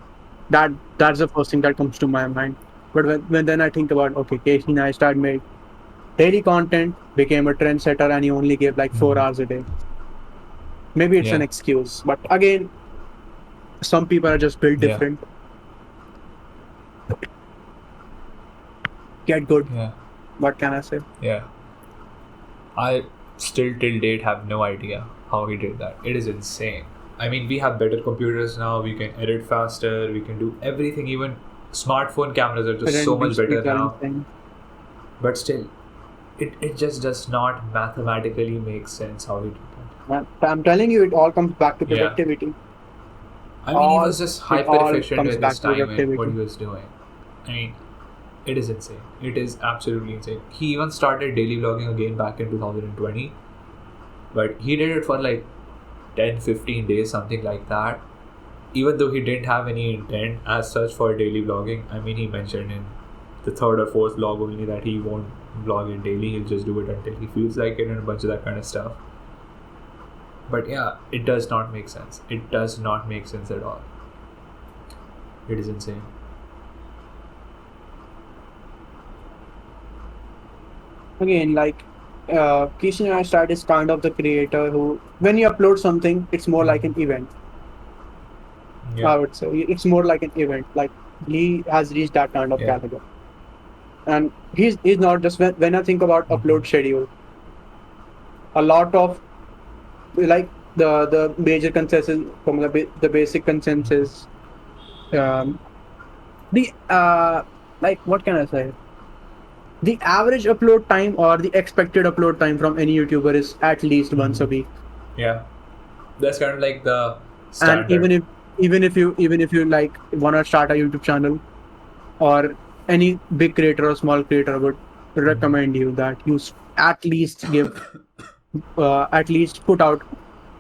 That's the first thing that comes to my mind. But when then I think about, okay, Casey Neistat made daily content, became a trendsetter, and he only gave like 4 hours a day. Maybe it's an excuse, but again, some people are just built different. Get good. What can I say? I still till date have no idea how he did that. It is insane. I mean, we have better computers now. We can edit faster. We can do everything. Even smartphone cameras are just so much better now. But still, it just does not mathematically make sense how he did that. I'm telling you, it all comes back to productivity. I mean, he was just hyper efficient with his time and what he was doing. I mean, it is insane. It is absolutely insane. He even started daily vlogging again back in 2020. But he did it for like 10-15 days, something like that. Even though he didn't have any intent as such for daily vlogging. I mean, he mentioned in the 3rd or 4th vlog only that he won't vlog it daily. He'll just do it until he feels like it and a bunch of that kind of stuff. But yeah, it does not make sense. It does not make sense at all. It is insane. Again, like Casey Neistat is kind of the creator who, when you upload something, it's more like an event. I would say it's more like an event. Like he has reached that kind of caliber, and he's not just when I think about upload schedule. A lot of like the major consensus from the basic consensus, like what can I say? The average upload time or the expected upload time from any YouTuber is at least once a week. Yeah, that's kind of like the standard. And even if you like want to start a YouTube channel, or any big creator or small creator would recommend you that you at least put out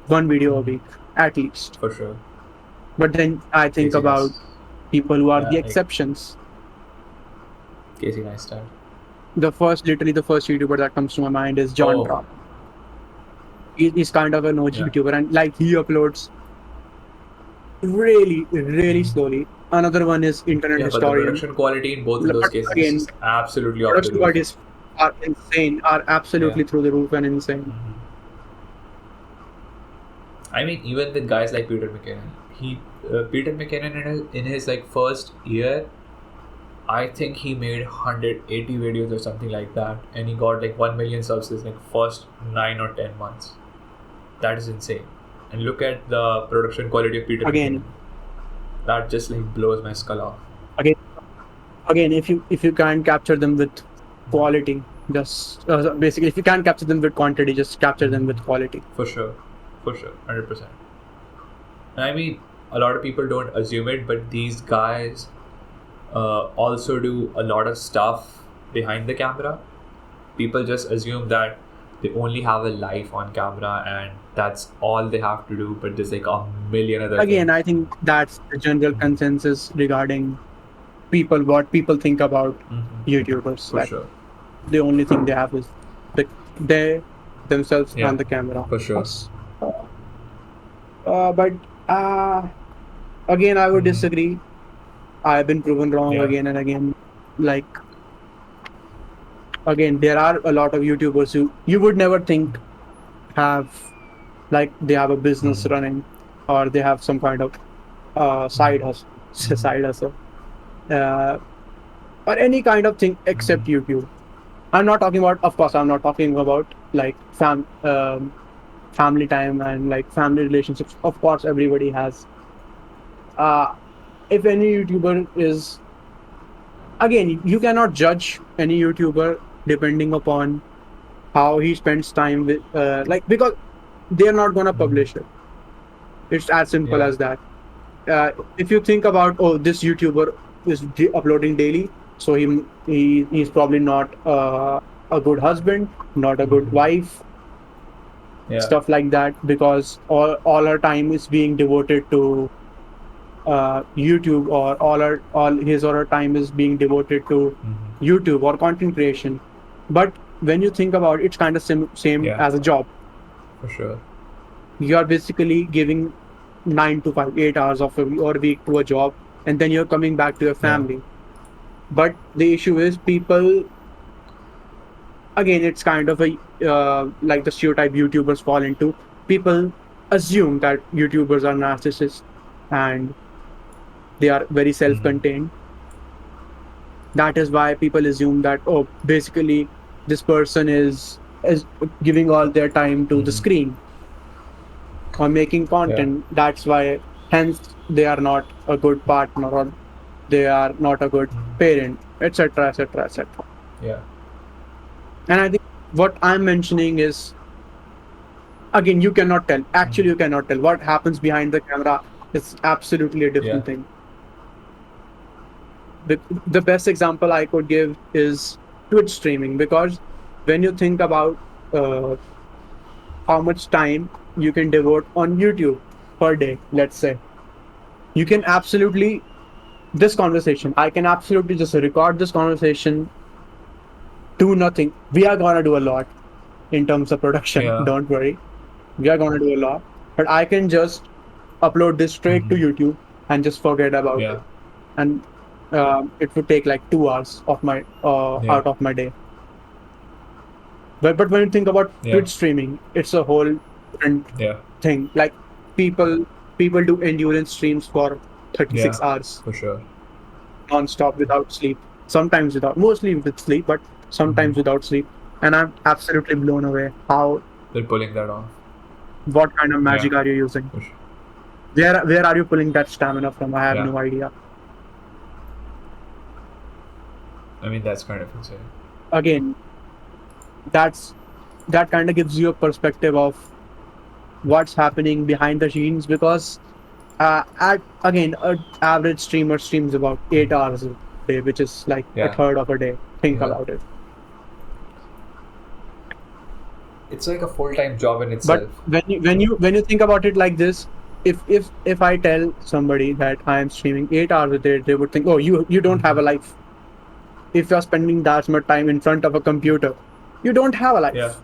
one video a week, at least. For sure. But then I think about people who are the exceptions. Casey Neistat. Literally the first YouTuber that comes to my mind is John Brown. He's kind of an OG YouTuber, and like he uploads really slowly. Another one is Internet Historian. But the production quality in both of those cases is absolutely off the roof. Production qualities are insane, are absolutely through the roof and insane. I mean, even with guys like Peter McKinnon, Peter McKinnon in his like first year, I think he made 180 videos or something like that, and he got like 1 million subs in like first 9 or 10 months. That is insane. And look at the production quality of Peter McKinnon. That just like blows my skull off. Again, if you can't capture them with quality, just basically if you can't capture them with quantity, just capture them with quality. For sure, 100%. And I mean, a lot of people don't assume it, but these guys also do a lot of stuff behind the camera. People just assume that they only have a life on camera and that's all they have to do, but there's like a million other things. I think that's the general consensus regarding what people think about YouTubers. For sure. The only thing they have is they themselves and the camera. For sure. But again, I would disagree. I've been proven wrong again and again. Like, again, there are a lot of YouTubers who you would never think they have a business running, or they have some kind of side hustle, or any kind of thing except YouTube. I'm not talking about like family time and like family relationships. Of course, everybody has. If any YouTuber is, again, you cannot judge any YouTuber depending upon how he spends time with, because they're not gonna publish it. It's as simple as that. If you think about, this YouTuber is uploading daily, so he's probably not a good husband, not a good wife, stuff like that, because all our time is being devoted to YouTube, or all his or her time is being devoted to YouTube or content creation. But when you think about it, it's kind of same Yeah. as a job. For sure. You are basically giving 9 to 5, 8 hours of your week to a job, and then you're coming back to your family. But the issue is people, again, it's kind of a like the stereotype YouTubers fall into. People assume that YouTubers are narcissists and they are very self-contained. That is why people assume that, oh, basically this person is giving all their time to the screen or making content. That's why, hence, they are not a good partner, or they are not a good parent, etc., etc., etc. Yeah. And I think what I'm mentioning is, again, you cannot tell. Actually, you cannot tell what happens behind the camera. It's absolutely a different thing. The best example I could give is Twitch streaming, because when you think about how much time you can devote on YouTube per day, let's say, you can absolutely, this conversation, I can absolutely just record this conversation, do nothing. We are gonna do a lot in terms of production. Don't worry, we are gonna do a lot. But I can just upload this straight to YouTube and just forget about it, and it would take like 2 hours of my out of my day. But when you think about Twitch streaming, it's a whole different thing. Like people do endurance streams for 36 hours for sure, non-stop, without sleep. Sometimes mostly with sleep, but sometimes without sleep. And I'm absolutely blown away how they're pulling that off. What kind of magic are you using? Sure. Where are you pulling that stamina from? I have no idea. I mean, that's kind of insane. Again, that kind of gives you a perspective of what's happening behind the scenes, because an average streamer streams about 8 hours a day, which is like a third of a day. Think about it. It's like a full-time job in itself. But when you think about it like this, if I tell somebody that I am streaming 8 hours a day, they would think, oh, you don't have a life. If you're spending that much time in front of a computer, you don't have a life.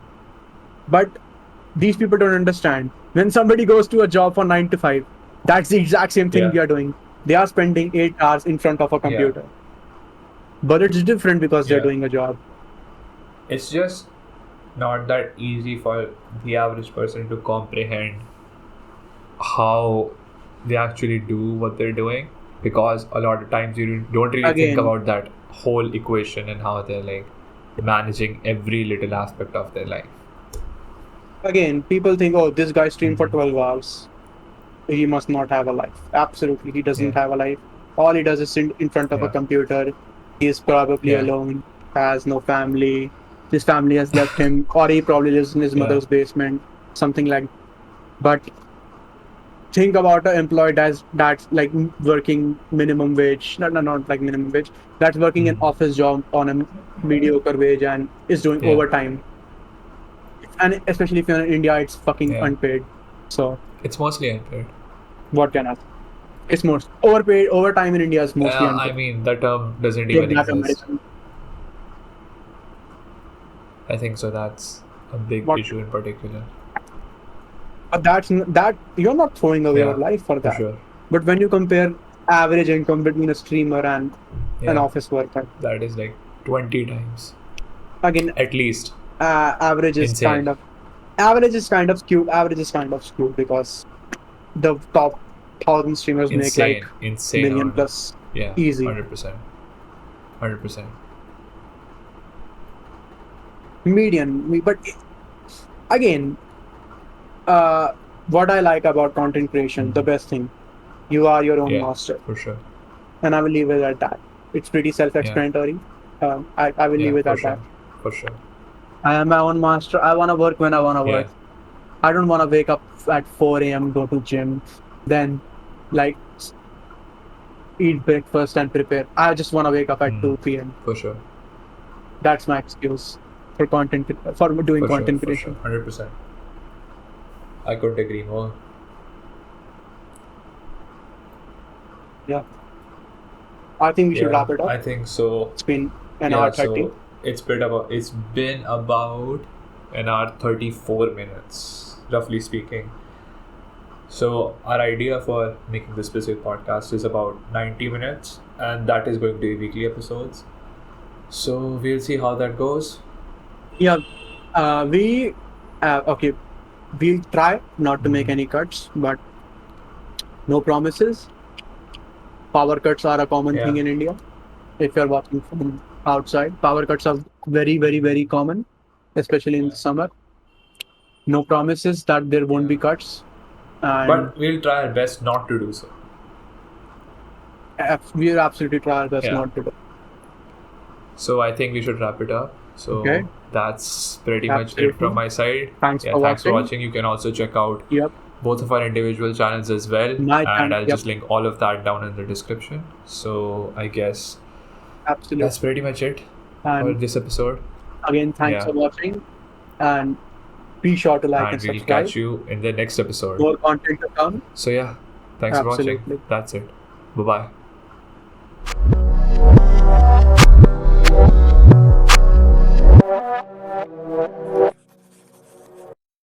But these people don't understand. When somebody goes to a job for 9 to 5, that's the exact same thing we are doing. They are spending 8 hours in front of a computer. But it's different because they're doing a job. It's just not that easy for the average person to comprehend how they actually do what they're doing, because a lot of times you don't really think about that whole equation and how they're like managing every little aspect of their life. Again, people think, oh, this guy streamed for 12 hours. He must not have a life. Absolutely, he doesn't have a life. All he does is sit in front of a computer. He is probably alone, has no family. His family has left him, or he probably lives in his mother's basement, something like. But think about an employee that's like working minimum wage, not like minimum wage, that's working an office job on a mediocre wage and is doing overtime. And especially if you're in India, it's fucking unpaid. So it's mostly unpaid. What can I say? It's most overpaid. Overtime in India is mostly unpaid. I mean, the term doesn't even exist. I think so. That's a big issue in particular. But that you're not throwing away your life for that. For sure. But when you compare average income between a streamer and an office worker, that is like 20 times. Again, at least. Average is kind of skewed. Average is kind of skewed because the top 1,000 streamers make like million plus. Easy. 100%. Median, but again, what I like about content creation, the best thing, you are your own master. For sure. And I will leave it at that. It's pretty self-explanatory. I will leave it at that. For sure. I am my own master. I want to work when I want to work. I don't want to wake up at 4 a.m., go to gym, then like eat breakfast and prepare. I just want to wake up at 2 p.m. For sure. That's my excuse for doing content creation. For sure. 100%. I couldn't agree more. Yeah. I think we should wrap it up. I think so. It's been an hour 30. So it's been about an hour 34 minutes, roughly speaking. So our idea for making this specific podcast is about 90 minutes, and that is going to be weekly episodes. So we'll see how that goes. Yeah. Okay. We'll try not to make any cuts, but no promises. Power cuts are a common thing in India. If you're watching from outside, power cuts are very, very, very common, especially in the summer. No promises that there won't be cuts. But we'll try our best not to do so. We'll absolutely try our best not to do. So I think we should wrap it up. So that's pretty much it from my side. Thanks for watching. You can also check out both of our individual channels as well. And I'll just link all of that down in the description. So I guess that's pretty much it for this episode. Again, thanks for watching. And be sure to like and subscribe. We'll catch you in the next episode. More content to come. So thanks for watching. That's it. Bye-bye.